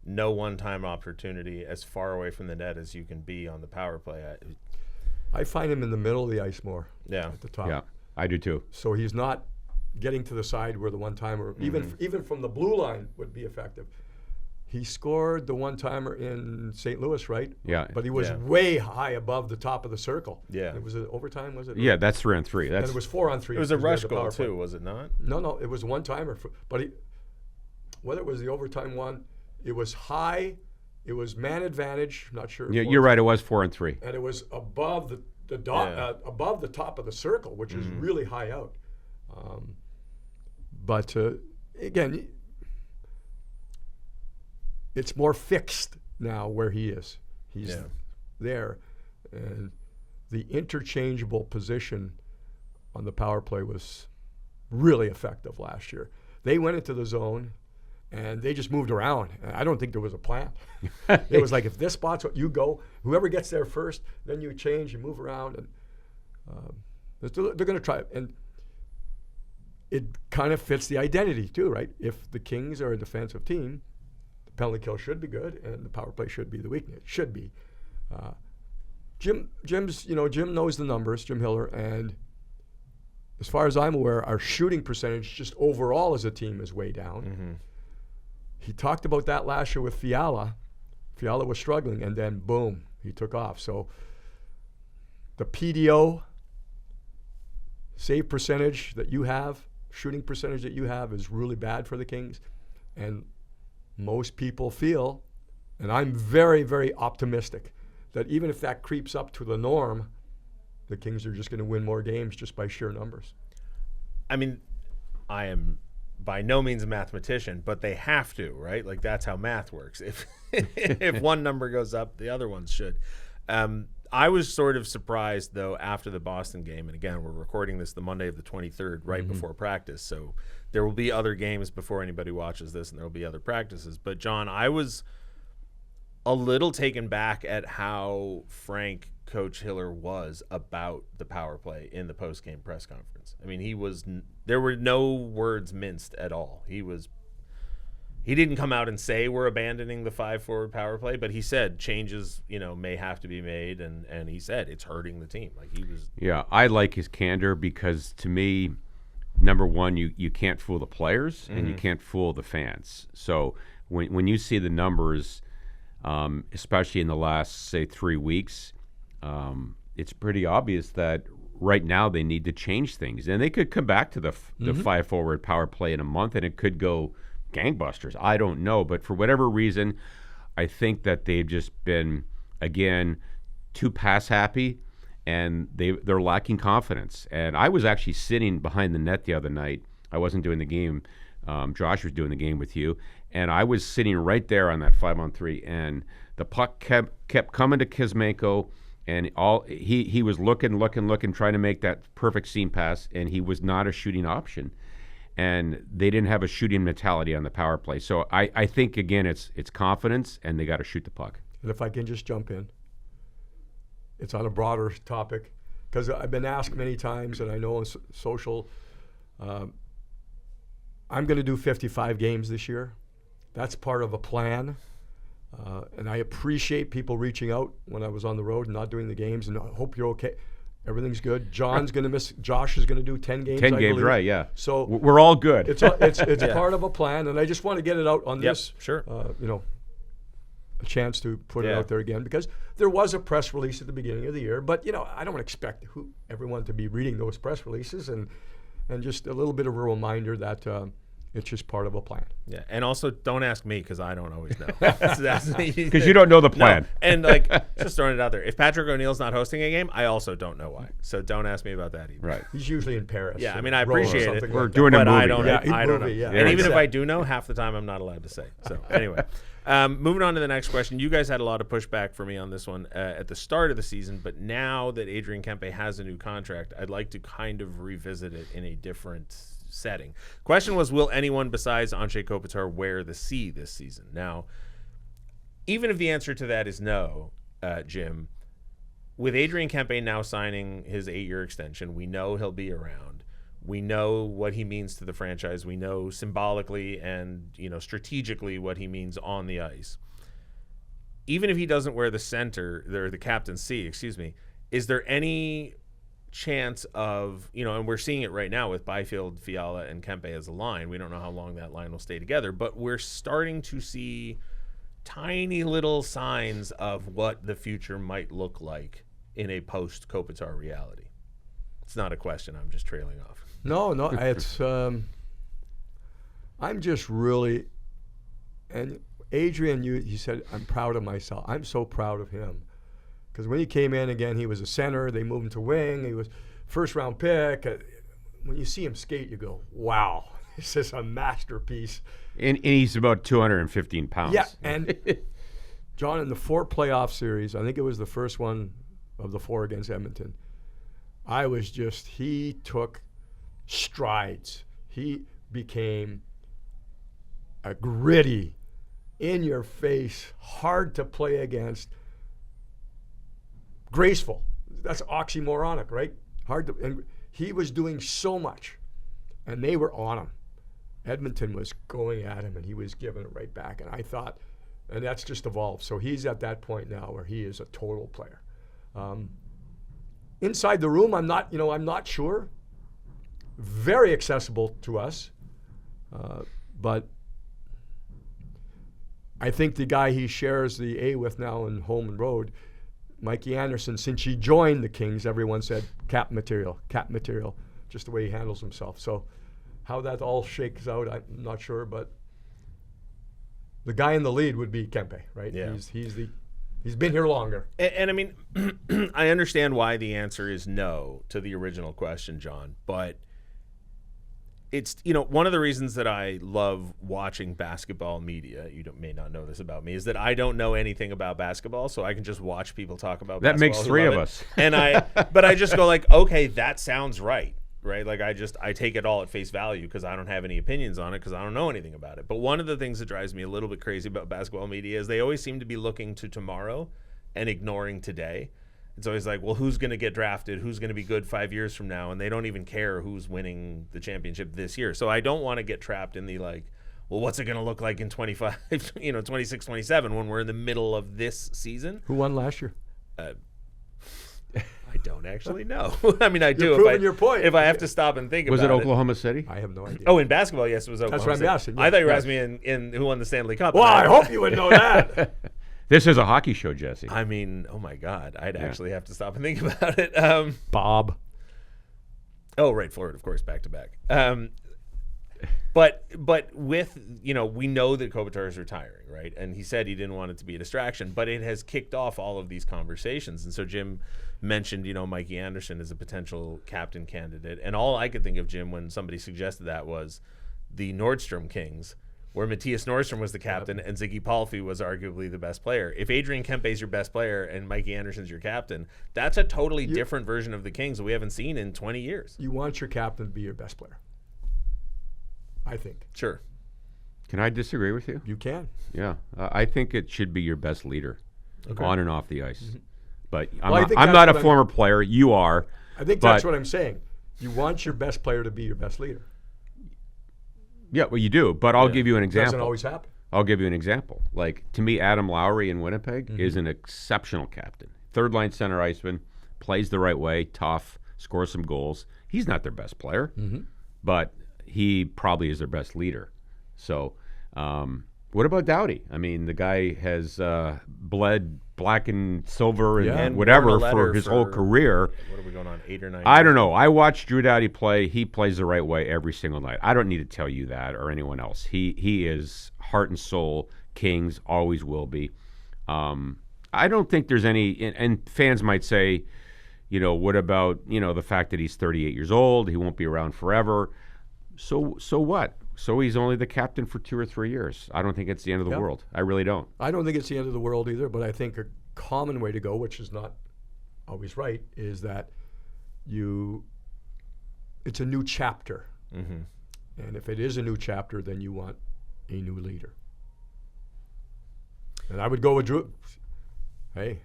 No one-time opportunity, as far away from the net as you can be on the power play. I find him in the middle of the ice more. Yeah, at the top. Yeah, I do too. So he's not getting to the side where the one-timer, even from the blue line, would be effective. He scored the one-timer in St. Louis, right? Yeah. But he was way high above the top of the circle. Yeah. And it was an overtime, was it? Yeah, that's 3-on-3. And it was 4-on-3. It was a rush goal too, was it not? No, it was a one-timer. But whether it was the overtime one, it was high. It was man advantage. Not sure. Yeah, you're right. It was 4-on-3. And it was above the dot, above the top of the circle, which is really high out. But again, it's more fixed now where he is. He's there. And the interchangeable position on the power play was really effective last year. They went into the zone, and they just moved around. And I don't think there was a plan. It was like, if this spot's what you go, whoever gets there first, then you change, you move around. And they're going to try it. And it kind of fits the identity too, right? If the Kings are a defensive team, the penalty kill should be good, and the power play should be the weakness. Should be. Jim knows the numbers, Jim Hiller, and as far as I'm aware, our shooting percentage just overall as a team is way down. He talked about that last year with Fiala. Fiala was struggling, and then boom, he took off. So the PDO save percentage that you have, shooting percentage that you have, is really bad for the Kings. And most people feel, and I'm very, very optimistic, that even if that creeps up to the norm, the Kings are just going to win more games just by sheer numbers. I mean, I am by no means a mathematician, but they have to, right? Like, that's how math works. If one number goes up, the other ones should. I was sort of surprised, though, after the Boston game, and again, we're recording this the Monday of the 23rd, right before practice, so there will be other games before anybody watches this, and there will be other practices. But, John, I was a little taken back at how frank Coach Hiller was about the power play in the post-game press conference. I mean, there were no words minced at all. He didn't come out and say we're abandoning the 5-forward power play, but he said changes, may have to be made, and he said it's hurting the team. Like, he was. Yeah, I like his candor because, to me, number one, you can't fool the players and you can't fool the fans. So when you see the numbers, especially in the last, say, 3 weeks, it's pretty obvious that right now they need to change things, and they could come back to the 5-forward power play in a month, and it could go gangbusters. I don't know, but for whatever reason, I think that they've just been, again, too pass happy, and they're lacking confidence. And I was actually sitting behind the net the other night. I wasn't doing the game. Josh was doing the game with you, and I was sitting right there on that 5-on-3, and the puck kept coming to Kuzmenko, and he was looking, trying to make that perfect seam pass, and he was not a shooting option. And they didn't have a shooting mentality on the power play. So I think, again, it's confidence, and they got to shoot the puck. And if I can just jump in, it's on a broader topic, because I've been asked many times, and I know on social, I'm going to do 55 games this year. That's part of a plan. And I appreciate people reaching out when I was on the road and not doing the games, and I hope you're okay. Everything's good. John's going to miss. Josh is going to do 10 games. 10 I games, believe. right? Yeah. So we're all good. It's part of a plan, and I just want to get it out on this. Sure. A chance to put it out there again, because there was a press release at the beginning of the year, but I don't expect everyone to be reading those press releases, and just a little bit of a reminder that it's just part of a plan. Yeah, and also don't ask me, because I don't always know. Because you don't know the plan. No. And just throwing it out there, if Patrick O'Neill's not hosting a game, I also don't know why. So don't ask me about that either. Right. He's usually in Paris. Yeah, I mean, I appreciate it. We're doing a movie. I don't. Right? I don't know. Yeah. And even if I do know, half the time I'm not allowed to say. So anyway, moving on to the next question. You guys had a lot of pushback for me on this one at the start of the season, but now that Adrian Kempe has a new contract, I'd like to kind of revisit it in a different setting. Question was, will anyone besides Anze Kopitar wear the C this season? Now, even if the answer to that is no, Jim, with Adrian Kempe now signing his 8-year extension, we know he'll be around. We know what he means to the franchise. We know symbolically and strategically what he means on the ice. Even if he doesn't wear the center, or the captain's C, excuse me, is there any chance of, and we're seeing it right now with Byfield, Fiala, and Kempe as a line. We don't know how long that line will stay together, but we're starting to see tiny little signs of what the future might look like in a post-Kopitar reality. It's not a question. I'm just trailing off. No, it's I'm just really, and Adrian, he said, I'm proud of myself. I'm so proud of him. Because when he came in again, he was a center. They moved him to wing. He was first-round pick. When you see him skate, you go, wow, this is a masterpiece. And he's about 215 pounds. Yeah, and John, in the 4 playoff series, I think it was the first one of the 4 against Edmonton, he took strides. He became a gritty, in-your-face, hard to play against, graceful. That's oxymoronic, right? And he was doing so much, and they were on him. Edmonton was going at him, and he was giving it right back. And I thought, and that's just evolved. So he's at that point now where he is a total player. Inside the room, I'm not sure. Very accessible to us, but I think the guy he shares the A with now in home and road, Mikey Anderson, since he joined the Kings, everyone said cap material, just the way he handles himself. So how that all shakes out, I'm not sure, but the guy in the lead would be Kempe, right? Yeah. He's been here longer. And I mean, I understand why the answer is no to the original question, John, but it's, one of the reasons that I love watching basketball media, may not know this about me, is that I don't know anything about basketball, so I can just watch people talk about that basketball. That makes 3 of us. And but I just go okay, that sounds right? Like I take it all at face value because I don't have any opinions on it because I don't know anything about it. But one of the things that drives me a little bit crazy about basketball media is they always seem to be looking to tomorrow and ignoring today. It's always like, well, who's going to get drafted? Who's going to be good 5 years from now? And they don't even care who's winning the championship this year. So I don't want to get trapped in the well, what's it going to look like in 25, 26, 27 when we're in the middle of this season? Who won last year? I don't actually know. I mean, I do. You're proving your point. If I have to stop and think was about it. Was it Oklahoma City? I have no idea. Oh, in basketball, yes, it was Oklahoma That's what I'm City. asking. I thought you were asking me in who won the Stanley Cup. Well, I hope you would know that. This is a hockey show, Jesse. I mean, oh my God, I'd actually have to stop and think about it. Bob. Oh, right, Florida, of course, back to back. But with, we know that Kopitar is retiring, right? And he said he didn't want it to be a distraction, but it has kicked off all of these conversations. And so Jim mentioned, Mikey Anderson as a potential captain candidate. And all I could think of, Jim, when somebody suggested that was the Nordstrom Kings, where Matthias Nordstrom was the captain and Ziggy Palffy was arguably the best player. If Adrian Kempe's your best player and Mikey Anderson's your captain, that's a totally different version of the Kings that we haven't seen in 20 years. You want your captain to be your best player, I think. Sure. Can I disagree with you? You can. Yeah. I think it should be your best leader on and off the ice. Mm-hmm. But I'm not a former player. You are. I think that's what I'm saying. You want your best player to be your best leader. Yeah, well, you do. But I'll give you an example. Doesn't always happen. I'll give you an example. Like, to me, Adam Lowry in Winnipeg is an exceptional captain. Third-line center iceman, plays the right way, tough, scores some goals. He's not their best player, but he probably is their best leader. So what about Doughty? I mean, the guy has bled black and silver and whatever for his whole career. What are we going on, 8 or 9 I don't know. I watched Drew Doughty play. He plays the right way every single night. I don't need to tell you that or anyone else. He is heart and soul Kings, always will be. I don't think there's any, and fans might say, what about, the fact that he's 38 years old, he won't be around forever. So what? So he's only the captain for 2 or 3 years. I don't think it's the end of the world. I really don't. I don't think it's the end of the world either, but I think a common way to go, which is not always right, is that it's a new chapter. And if it is a new chapter, then you want a new leader. And I would go with Drew. Hey,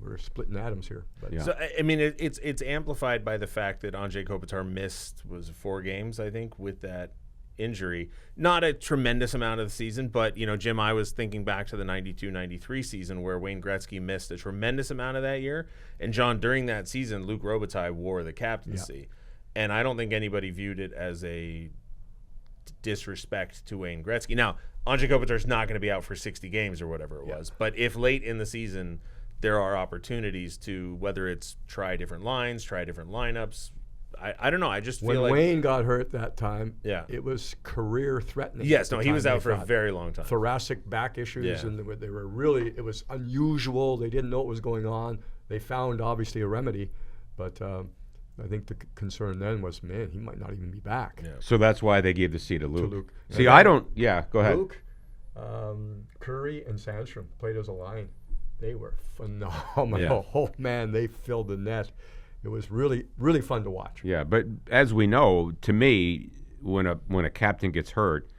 we're splitting atoms here. But So I mean, it's amplified by the fact that Andrei Kopitar missed 4 games, I think, with that injury. Not a tremendous amount of the season, but Jim, I was thinking back to the 92-93 season where Wayne Gretzky missed a tremendous amount of that year, and John, during that season, Luc Robitaille wore the captaincy, and I don't think anybody viewed it as a disrespect to Wayne Gretzky. Now, Andrei Kopitar's not going to be out for 60 games or whatever it was, but if late in the season there are opportunities to, whether it's try different lines, try different lineups. I don't know. I just feel like when Wayne got hurt that time, Yeah. it was career threatening. Yes, at the no, he was time, out for a very long time. Thoracic back issues, and they were really, it was unusual. They didn't know what was going on. They found, obviously, a remedy, but I think the concern then was, man, he might not even be back. Yeah. So that's why they gave the C to Luke. Luke. See, I don't, go ahead. Luke, Curry, and Sandstrom played as a line. They were phenomenal. Yeah. Oh, man, they filled the net. It was really, really fun to watch. Yeah, but as we know, to me, when a captain gets hurt,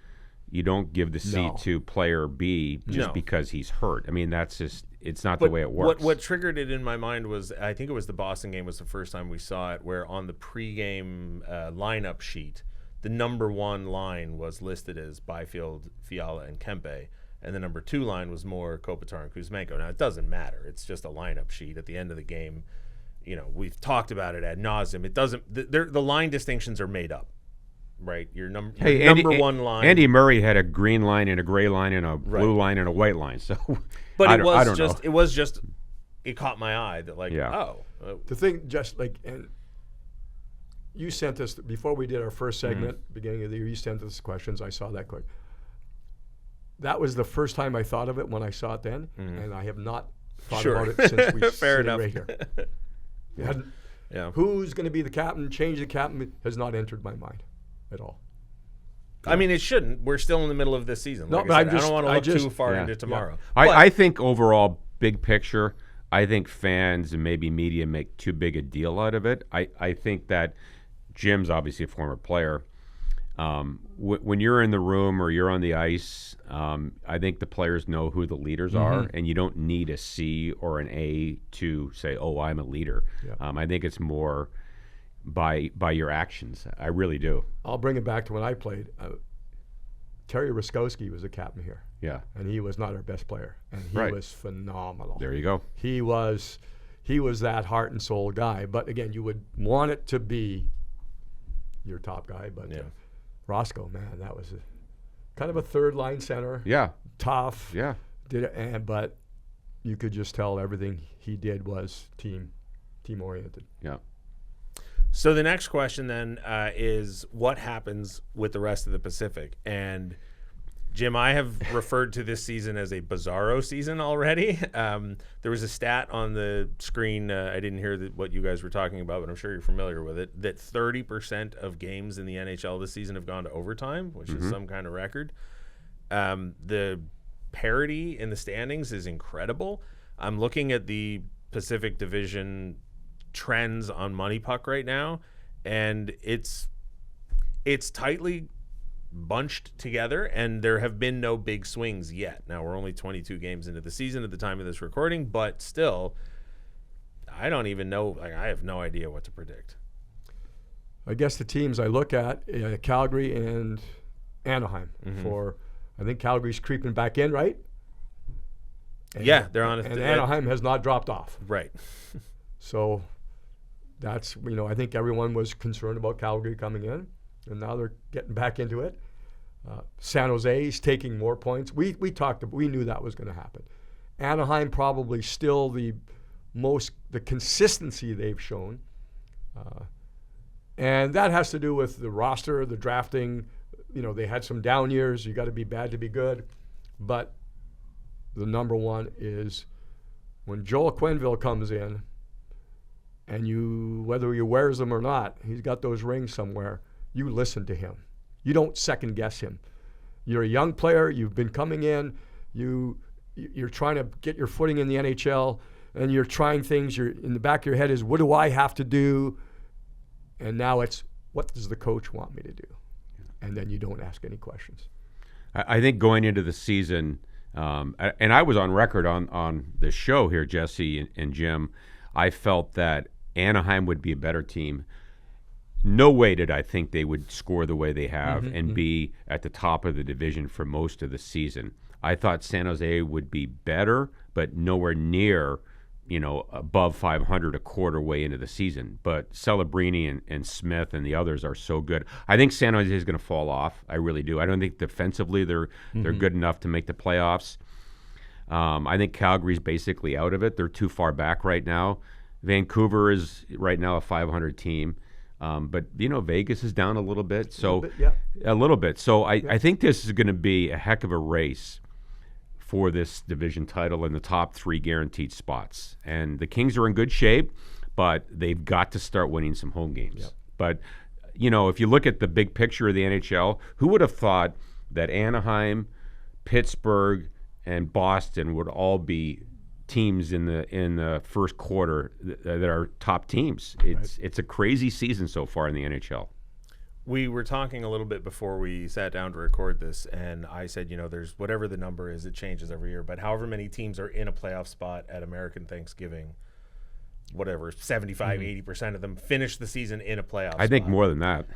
you don't give the C to player B just because he's hurt. I mean, that's just, it's not the way it works. What triggered it in my mind was, I think it was the Boston game was the first time we saw it, where on the pregame lineup sheet, the number 1 line was listed as Byfield, Fiala, and Kempe. And the number 2 line was more Kopitar and Kuzmenko. Now, it doesn't matter. It's just a lineup sheet. At the end of the game, we've talked about it ad nauseum. It doesn't. The line distinctions are made up, right? Your number 1 line. Andy Murray had a green line and a gray line and a blue line and a white line. So, but I don't know. It was just. It caught my eye that The thing, just like, and you sent us before we did our first segment, beginning of the year. You sent us questions. I saw that question. That was the first time I thought of it when I saw it then, and I have not thought about it since we Fair enough. right here. Who's going to be the captain, change the captain, has not entered my mind at all. I mean, it shouldn't. We're still in the middle of this season. Like I don't want to look too far into tomorrow. Yeah. I think overall, big picture, I think fans and maybe media make too big a deal out of it. I think that Jim's obviously a former player. When you're in the room or you're on the ice, I think the players know who the leaders are, and you don't need a C or an A to say, "Oh, I'm a leader." Yeah. I think it's more by your actions. I really do. I'll bring it back to when I played. Terry Ruskowski was a captain here. Yeah, and he was not our best player, and he was phenomenal. There you go. He was that heart and soul guy. But again, you would want it to be your top guy, but. Roscoe, man, that was kind of a third line center. Yeah. Tough. Yeah. But you could just tell everything he did was team oriented. Yeah. So the next question then is what happens with the rest of the Pacific? And Jim, I have referred to this season as a bizarro season already. There was a stat on the screen. I didn't hear what you guys were talking about, but I'm sure you're familiar with it, that 30% of games in the NHL this season have gone to overtime, which is some kind of record. The parity in the standings is incredible. I'm looking at the Pacific Division trends on Money Puck right now, and it's tightly bunched together, and there have been no big swings yet. Now, we're only 22 games into the season at the time of this recording, but still, I don't even know. Like, I have no idea what to predict. I guess the teams I look at, Calgary and Anaheim. I think Calgary's creeping back in, right? And, yeah, they're on. And Anaheim has not dropped off. Right. So that's, I think everyone was concerned about Calgary coming in, and now they're getting back into it. San Jose is taking more points. We knew that was going to happen. Anaheim probably still the consistency they've shown. And that has to do with the roster, the drafting. They had some down years. You got to be bad to be good. But the number one is when Joel Quenneville comes in, and whether he wears them or not, he's got those rings somewhere, you listen to him. You don't second guess him. You're a young player. You've been coming in. You're trying to get your footing in the NHL, and you're trying things. You're in the back of your head is, what do I have to do? And now it's, what does the coach want me to do? And then you don't ask any questions. I think going into the season, and I was on record on this show here, Jesse and Jim, I felt that Anaheim would be a better team. No way did I think they would score the way they have and be at the top of the division for most of the season. I thought San Jose would be better, but nowhere near, above 500 a quarter way into the season. But Celebrini and Smith and the others are so good. I think San Jose is going to fall off. I really do. I don't think defensively they're good enough to make the playoffs. I think Calgary's basically out of it. They're too far back right now. Vancouver is right now a 500 team. But, Vegas is down a little bit. A little bit. So I think this is going to be a heck of a race for this division title in the top three guaranteed spots. And the Kings are in good shape, but they've got to start winning some home games. Yep. But, if you look at the big picture of the NHL, who would have thought that Anaheim, Pittsburgh, and Boston would all be teams in the first quarter that are top teams? It's a crazy season so far in the NHL. We were talking a little bit before we sat down to record this, and I said, there's whatever the number is, it changes every year, but however many teams are in a playoff spot at American Thanksgiving, whatever, 75, 80% of them finish the season in a playoff spot. I think more than that.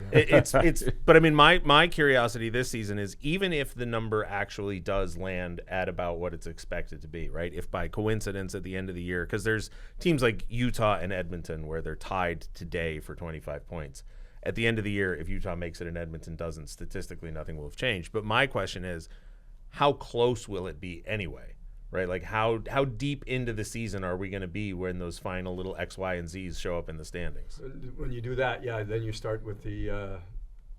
But I mean, my curiosity this season is, even if the number actually does land at about what it's expected to be, right? If by coincidence at the end of the year, because there's teams like Utah and Edmonton where they're tied today for 25 points. At the end of the year, if Utah makes it and Edmonton doesn't, statistically nothing will have changed. But my question is, how close will it be anyway? Right? Like, how deep into the season are we going to be when those final little X, Y, and Z's show up in the standings? When you do that, then you start with the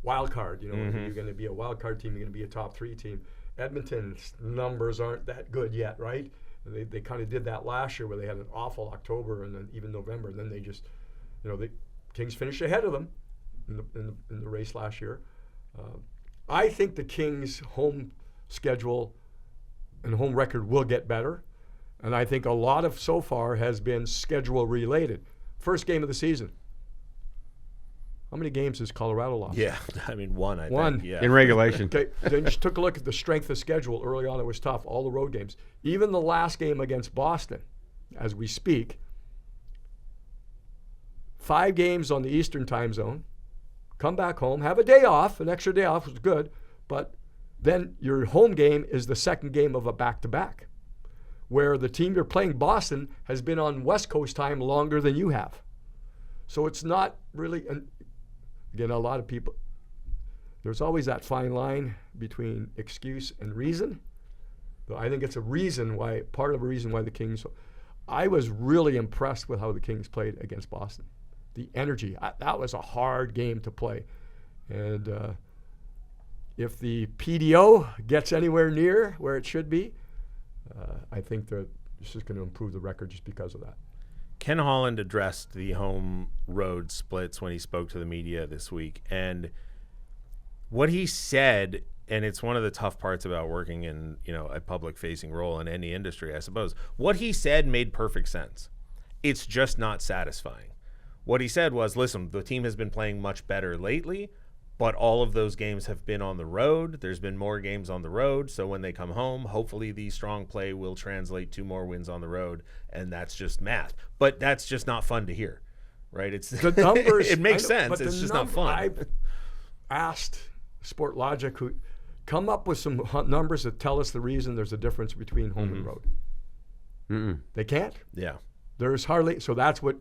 wild card. You're going to be a wild card team. You're going to be a top three team. Edmonton's numbers aren't that good yet, right? They kind of did that last year where they had an awful October and then even November. And then they just, the Kings finished ahead of them in the race last year. I think the Kings' home schedule and home record will get better, and I think a lot of so far has been schedule related. First game of the season. How many games has Colorado lost? Yeah, I mean one. I think. Yeah. In regulation. Okay, then just took a look at the strength of schedule. Early on, it was tough. All the road games, even the last game against Boston, as we speak. 5 games on the Eastern time zone. Come back home, have a day off. An extra day off was good, but then your home game is the second game of a back-to-back, where the team you're playing, Boston, has been on West Coast time longer than you have. So it's not really, again, a lot of people, there's always that fine line between excuse and reason. But I think it's part of a reason why the Kings, I was really impressed with how the Kings played against Boston. the energy. That was a hard game to play. And if the PDO gets anywhere near where it should be, I think this is going to improve the record just because of that. Ken Holland addressed the home road splits when he spoke to the media this week. And what he said, and it's one of the tough parts about working in, a public facing role in any industry, I suppose. What he said made perfect sense. It's just not satisfying. What he said was, listen, the team has been playing much better lately, but all of those games have been on the road. There's been more games on the road. So when they come home, hopefully the strong play will translate to more wins on the road. And that's just math. But that's just not fun to hear, right? It's the numbers. It makes sense. It's just not fun. I've asked Sportlogic who come up with some numbers that tell us the reason there's a difference between home and road. They can't. Yeah. There's hardly. So that's what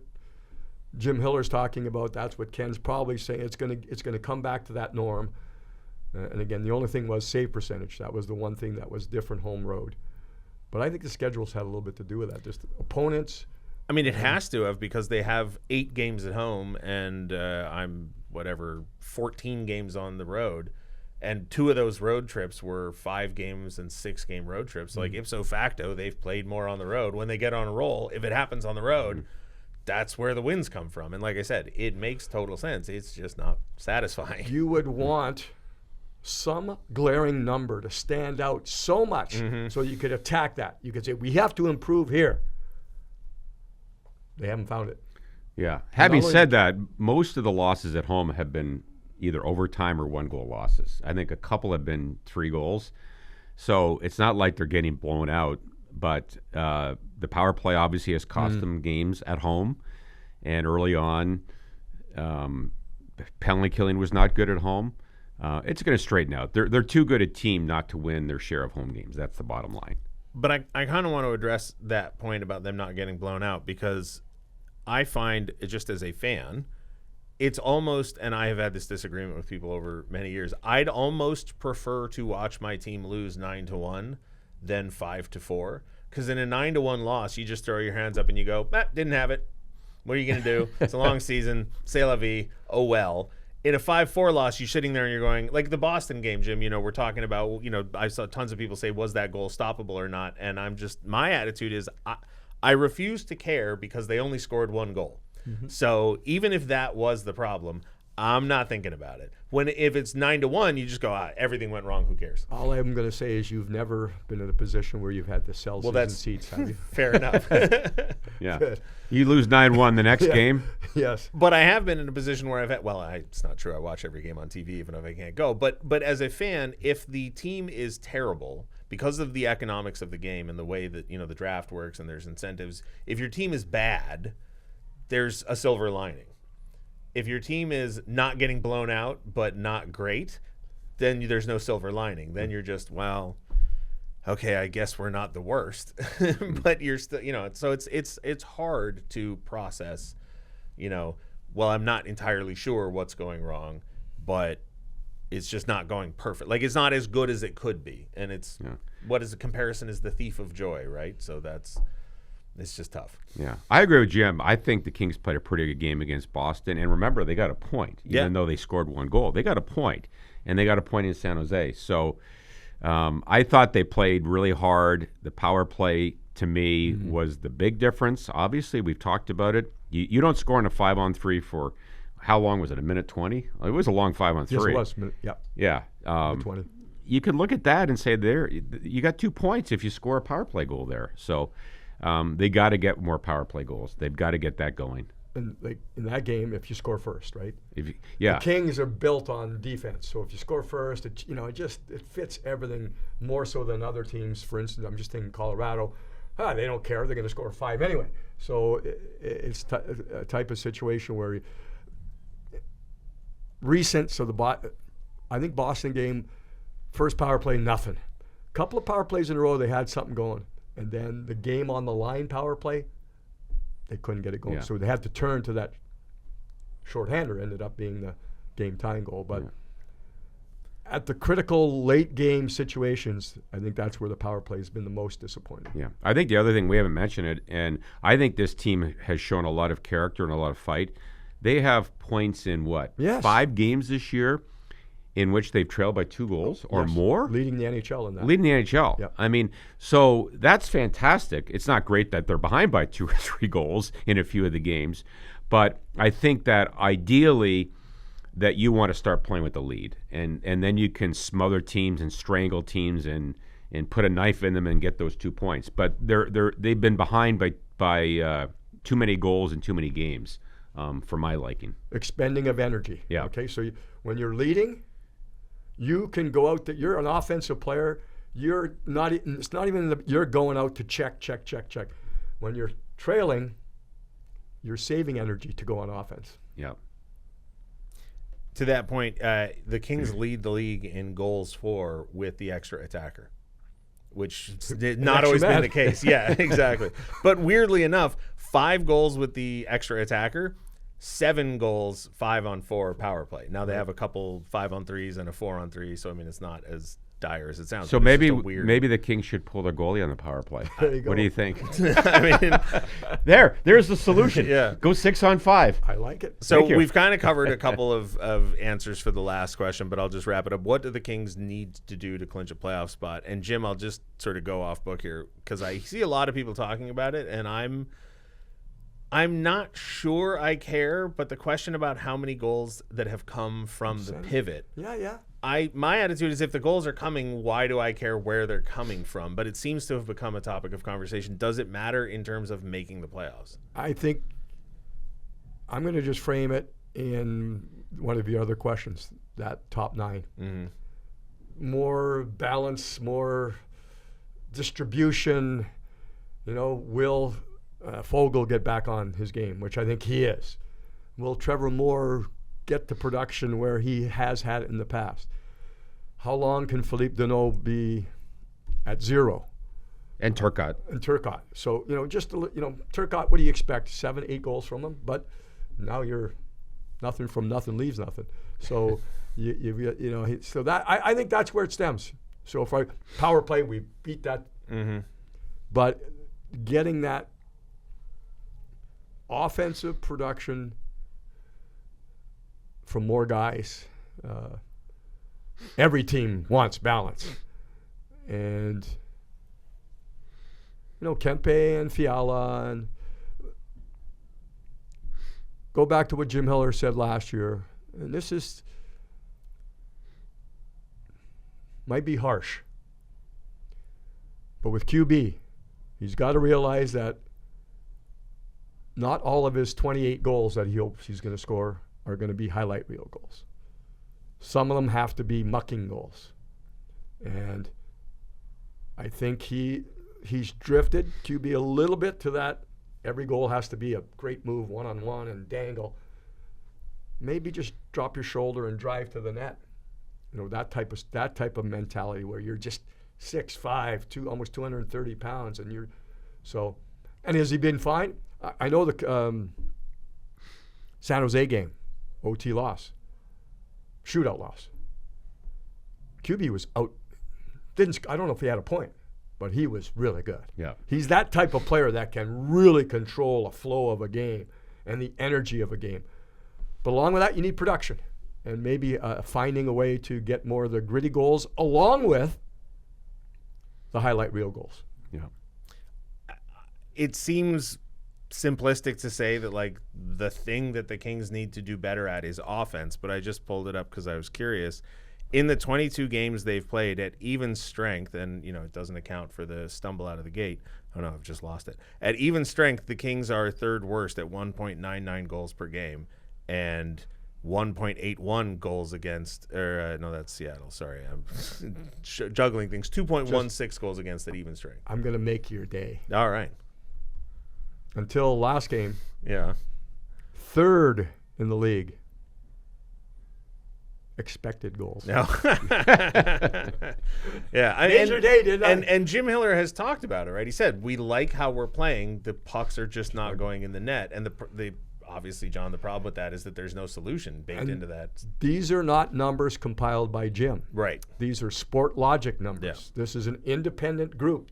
Jim Hiller's talking about. That's what Ken's probably saying. It's gonna come back to that norm. And again, the only thing was save percentage. That was the one thing that was different home road. But I think the schedules had a little bit to do with that. Just opponents. I mean, it has to have, because they have 8 games at home and 14 games on the road. And 2 of those road trips were 5 games and 6 game road trips. Like ipso facto, they've played more on the road. When they get on a roll, if it happens on the road, that's where the wins come from. And like I said, it makes total sense. It's just not satisfying. You would want some glaring number to stand out so much so you could attack that. You could say, we have to improve here. They haven't found it. Yeah. Having said that, most of the losses at home have been either overtime or 1-goal losses. I think a couple have been 3 goals. So it's not like they're getting blown out. But the power play obviously has cost them games at home. And early on, penalty killing was not good at home. It's going to straighten out. They're too good a team not to win their share of home games. That's the bottom line. But I kind of want to address that point about them not getting blown out, because I find, just as a fan, it's almost, and I have had this disagreement with people over many years, I'd almost prefer to watch my team lose 9-1 than 5-4. Because in a 9-1 loss, you just throw your hands up and you go, didn't have it. What are you going to do? It's a long season. C'est la vie. Oh, well. In a 5-4 loss, you're sitting there and you're going, like the Boston game, Jim, we're talking about, I saw tons of people say, was that goal stoppable or not? And my attitude is, I refuse to care because they only scored 1 goal. So even if that was the problem, I'm not thinking about it. If it's 9-1, you just go, everything went wrong. Who cares? All I'm going to say is you've never been in a position where you've had to sell season seats, have you? Fair enough. Yeah. Good. You lose 9-1 the next game. Yes. But I have been in a position where I've had, it's not true. I watch every game on TV even if I can't go. But as a fan, if the team is terrible because of the economics of the game and the way that, the draft works and there's incentives, if your team is bad, there's a silver lining. If your team is not getting blown out but not great, then there's no silver lining. Then you're just, okay, I guess we're not the worst. But you're still, so it's hard to process, I'm not entirely sure what's going wrong, but it's just not going perfect. Like, it's not as good as it could be. And what is a comparison is the thief of joy, right? So it's just tough. Yeah, I agree with Jim. I think the Kings played a pretty good game against Boston. And remember, they got a point. Even though they scored 1 goal, they got a point. And they got a point in San Jose. So I thought they played really hard. The power play, to me, was the big difference. Obviously, we've talked about it. You don't score in a 5-on-3 for, how long was it, a minute 20? It was a long 5-on-3. Yes, it was. Yeah. 20. You could look at that and say, you got 2 points if you score a power play goal there. So they got to get more power play goals. They've got to get that going. And in that game, if you score first, right? The Kings are built on defense. So if you score first, it fits everything more so than other teams. For instance, I'm just thinking Colorado. They don't care. They're going to score 5 anyway. So it's a type of situation where I think Boston game, first power play, nothing. Couple of power plays in a row, they had something going. And then the game on the line power play, they couldn't get it going. So they had to turn to that shorthander, ended up being the game tying goal. But at the critical late game situations, I think that's where the power play has been the most disappointing. Yeah. I think the other thing, we haven't mentioned it, and I think this team has shown a lot of character and a lot of fight. They have points in what? Yes. 5 games this year in which they've trailed by 2 goals or more? Leading the NHL in that. Leading the NHL. Yep. I mean, so that's fantastic. It's not great that they're behind by 2 or 3 goals in a few of the games, but I think that ideally that you want to start playing with the lead, and then you can smother teams and strangle teams and put a knife in them and get those 2 points. But they've been behind by too many goals in too many games, for my liking. Expending of energy. Yeah. Okay, so when you're leading, you can go out there. You're an offensive player. You're not. It's not even. You're going out to check. When you're trailing, you're saving energy to go on offense. Yeah. To that point, the Kings lead the league in goals for with the extra attacker, which did not always been the case. Yeah, exactly. But weirdly enough, 5 goals with the extra attacker, 7 goals, 5-on-4 power play. Now they have a couple 5-on-3s and a 4-on-3, so I mean it's not as dire as it sounds. So maybe the Kings should pull their goalie on the power play. There you go. What do you think? I mean, there's the solution. Yeah. Go 6-on-5. I like it. So we've kind of covered a couple of answers for the last question, but I'll just wrap it up. What do the Kings need to do to clinch a playoff spot? And Jim, I'll just sort of go off book here because I see a lot of people talking about it, and I'm not sure I care, but the question about how many goals that have come from the pivot. Yeah. My attitude is if the goals are coming, why do I care where they're coming from? But it seems to have become a topic of conversation. Does it matter in terms of making the playoffs? I think I'm going to just frame it in one of your other questions, that top 9. Mm-hmm. More balance, more distribution. Will Fogle get back on his game, which I think he is? Will Trevor Moore get the production where he has had it in the past? How long can Philippe Deneau be at 0? And Turcotte. So, Turcotte, what do you expect? 7, 8 goals from him? But now you're nothing from nothing leaves nothing. So, so that I think that's where it stems. So if power play, we beat that. Mm-hmm. But getting that offensive production from more guys. Every team wants balance. And, Kempe and Fiala, and go back to what Jim Hiller said last year. And this might be harsh. But with QB, he's got to realize that not all of his 28 goals that he hopes he's going to score are going to be highlight reel goals. Some of them have to be mucking goals. And I think he's drifted QB a little bit to that. Every goal has to be a great move, one-on-one, and dangle. Maybe just drop your shoulder and drive to the net. That type of mentality where you're just 6'5", almost 230 pounds, and and has he been fine? I know the San Jose game, OT loss, shootout loss. QB was out. I don't know if he had a point, but he was really good. Yeah. He's that type of player that can really control a flow of a game and the energy of a game. But along with that, you need production and maybe finding a way to get more of the gritty goals along with the highlight reel goals. Yeah. It seems simplistic to say that the thing that the Kings need to do better at is offense, but I just pulled it up because I was curious. In the 22 games they've played at even strength, and it doesn't account for the stumble out of the gate. Oh no, I've just lost it. At even strength, the Kings are third worst at 1.99 goals per game and 1.81 goals against, no, that's Seattle. Sorry, I'm juggling things. 2.16 goals against at even strength. I'm going to make your day. All right. Until last game. Yeah. Third in the league. Expected goals. No. Yeah. Made your day, didn't I? And Jim Hiller has talked about it, right? He said, we like how we're playing. The pucks are just not going in the net. And the obviously, John, the problem with that is that there's no solution baked into that. These are not numbers compiled by Jim. Right. These are sport logic numbers. Yeah. This is an independent group.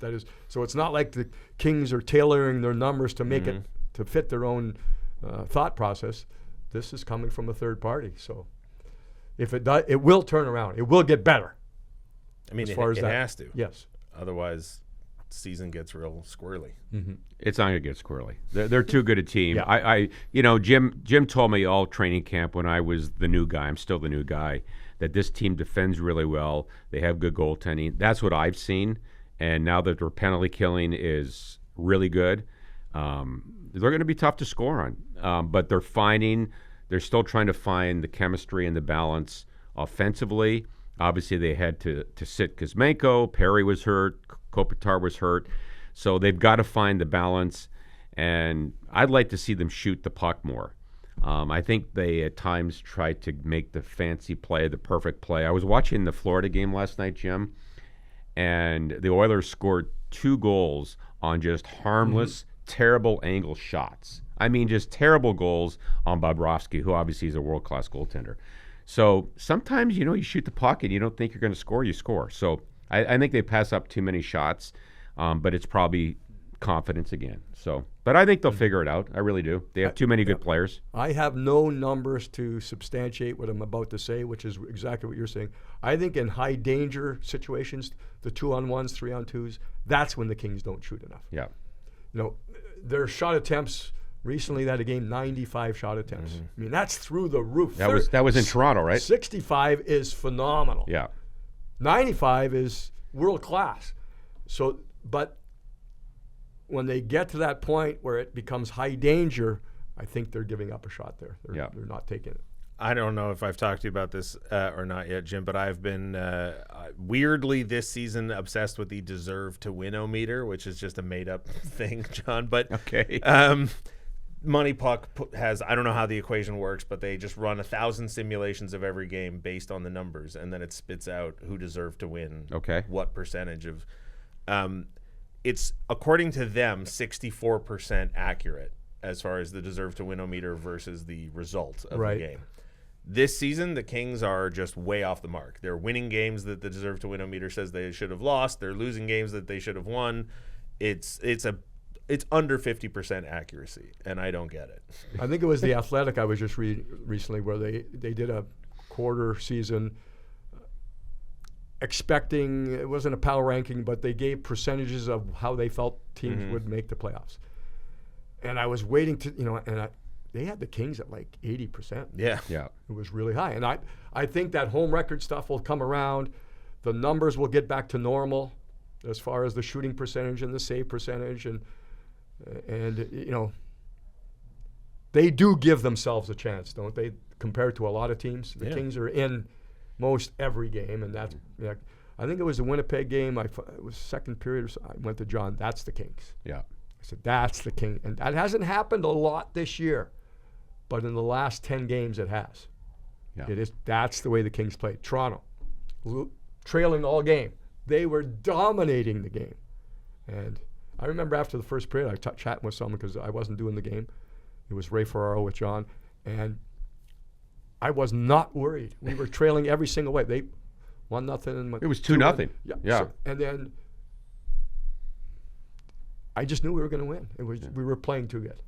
So it's not like the Kings are tailoring their numbers to make it to fit their own thought process. this is coming from a third party. So if it does, it will turn around. It will get better. I mean, as far as it that. has to. Yes. Otherwise, season gets real squirrely. Mm-hmm. It's not going to get squirrely. They're too good a team. Yeah. Jim told me all training camp when I was the new guy, I'm still the new guy, that this team defends really well. They have good goaltending. That's what I've seen. And now that their penalty killing is really good, they're going to be tough to score on. But they're still trying to find the chemistry and the balance offensively. Obviously, they had to sit Kuzmenko. Perry was hurt. Kopitar was hurt. So they've got to find the balance. And I'd like to see them shoot the puck more. I think they at times try to make the fancy play, the perfect play. I was watching the Florida game last night, Jim, and the Oilers scored 2 goals on just harmless, terrible angle shots. I mean, just terrible goals on Bobrovsky, who obviously is a world-class goaltender. So sometimes, you shoot the puck and you don't think you're going to score, you score. So I think they pass up too many shots, but it's probably confidence again. But I think they'll figure it out. I really do. They have too many good players. I have no numbers to substantiate what I'm about to say, which is exactly what you're saying. I think in high danger situations, the 2-on-1s, 3-on-2s, that's when the Kings don't shoot enough. Yeah. Their shot attempts recently, that a game, 95 shot attempts. I mean, that's through the roof. That was in Toronto, right? 65 is phenomenal. Yeah. 95 is world class. So, but when they get to that point where it becomes high danger, I think they're giving up a shot there. They're not taking it. I don't know if I've talked to you about this or not yet, Jim, but I've been weirdly this season obsessed with the deserve to win-o-meter, which is just a made-up thing, John. But okay. Money Puck has, I don't know how the equation works, but they just run 1,000 simulations of every game based on the numbers, and then it spits out who deserved to win. Okay. What percentage of it's, according to them, 64% accurate as far as the deserve to win-o-meter versus the result of the game. This season, the Kings are just way off the mark. They're winning games that the deserve to win-o-meter says they should have lost. They're losing games that they should have won. It's under 50% accuracy, and I don't get it. I think it was The Athletic I was just reading recently where they did a quarter season expecting, it wasn't a power ranking, but they gave percentages of how they felt teams would make the playoffs. And I was waiting to, they had the Kings at like 80%. Yeah. It was really high. And I think that home record stuff will come around. The numbers will get back to normal as far as the shooting percentage and the save percentage. And they do give themselves a chance, don't they, compared to a lot of teams? The Kings are in most every game, and that's, I think it was the Winnipeg game. It was second period or so. I went to John, that's the Kings. Yeah. I said, that's the King. And that hasn't happened a lot this year, but in the last 10 games it has. Yeah. That's the way the Kings played. Toronto, trailing all game. They were dominating the game. And I remember after the first period, I chatting with someone because I wasn't doing the game. It was Ray Ferraro with John. And I was not worried. We were trailing every single way. They 1-0. It was 2-0. Yeah. So, and then I just knew we were going to win. We were playing too good.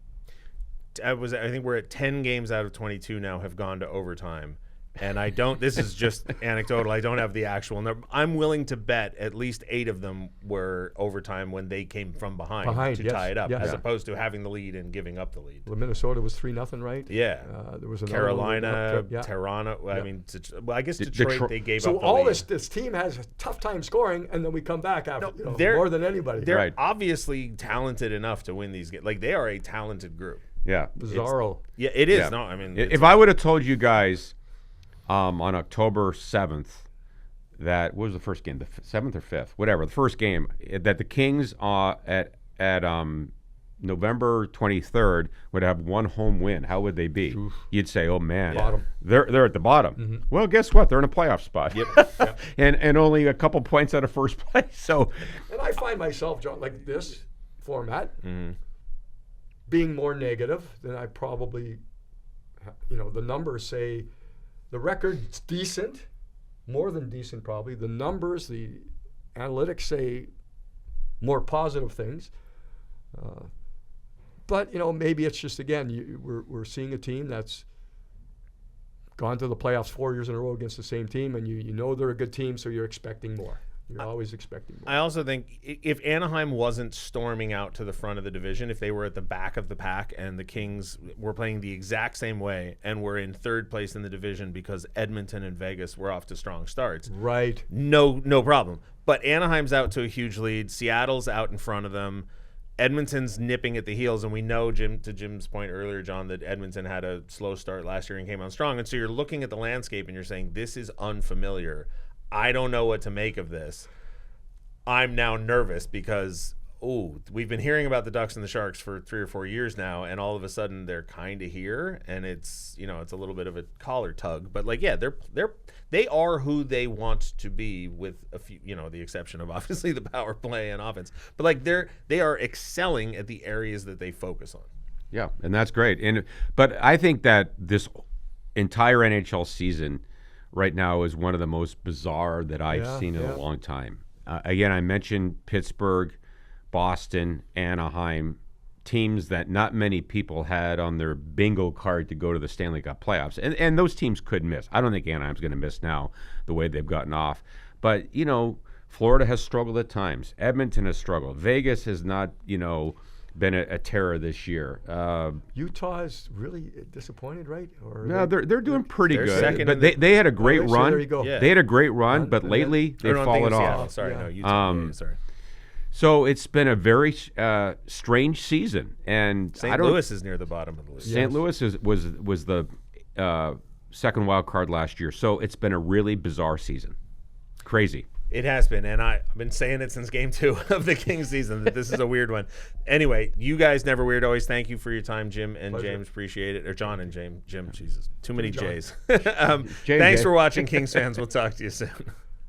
I think we're at 10 games out of 22 now have gone to overtime. And I don't, this is just anecdotal. I don't have the actual number. I'm willing to bet at least 8 of them were overtime when they came from behind to tie it up, as opposed to having the lead and giving up the lead. Well, Minnesota was 3-0, right? Yeah. There was Carolina, Toronto. I mean, I guess Detroit they gave up the lead. So this team has a tough time scoring, and then we come back after more than anybody. They're obviously talented enough to win these games. Like, they are a talented group. Yeah. Bizarro. It is. Yeah. No, I mean, if I would have told you guys on October 7th, what was the first game, the 7th or 5th, whatever, the first game, that the Kings at November 23rd would have one home win, how would they be? Oof. You'd say, oh man, bottom. They're at the bottom. Mm-hmm. Well, guess what? They're in a playoff spot. Yep. and only a couple points out of first place. So, and I find myself, John, like this format, being more negative than I probably, the numbers say. The record's decent, more than decent probably. The numbers, the analytics say more positive things. But, maybe it's just, again, we're seeing a team that's gone to the playoffs 4 years in a row against the same team, and you know they're a good team, so you're expecting more. You're always expecting more. I also think if Anaheim wasn't storming out to the front of the division, if they were at the back of the pack and the Kings were playing the exact same way and were in third place in the division because Edmonton and Vegas were off to strong starts, Right. no problem. But Anaheim's out to a huge lead. Seattle's out in front of them. Edmonton's nipping at the heels, and we know, to Jim's point earlier, John, that Edmonton had a slow start last year and came on strong. And so you're looking at the landscape and you're saying, this is unfamiliar. I don't know what to make of this. I'm now nervous because, we've been hearing about the Ducks and the Sharks for 3 or 4 years now, and all of a sudden they're kind of here, and it's a little bit of a collar tug. But they are who they want to be, with a few, the exception of obviously the power play and offense. But they are excelling at the areas that they focus on. Yeah, and that's great. But I think that this entire NHL season right now is one of the most bizarre that I've seen in a long time. Again, I mentioned Pittsburgh, Boston, Anaheim, teams that not many people had on their bingo card to go to the Stanley Cup playoffs. And those teams could miss. I don't think Anaheim's going to miss now the way they've gotten off. But, Florida has struggled at times. Edmonton has struggled. Vegas has not, been a terror this year. Utah is really disappointed, right? Or no, they're doing pretty they're good. second But they had a great so run. there you go. Yeah. They had a great run, but lately they've fallen off. Sorry, Yeah. no, Utah. Sorry. So it's been a very strange season, and St. Louis is near the bottom of the list. St. Louis was the second wild card last year. So it's been a really bizarre season. Crazy. It has been, and I've been saying it since game 2 of the Kings season that this is a weird one. Anyway, you guys never weird. Always thank you for your time, Jim and Pleasure. James. Appreciate it. Or John and James. Jim, Jesus. Too many John. J's. Thanks for watching, Kings fans. We'll talk to you soon.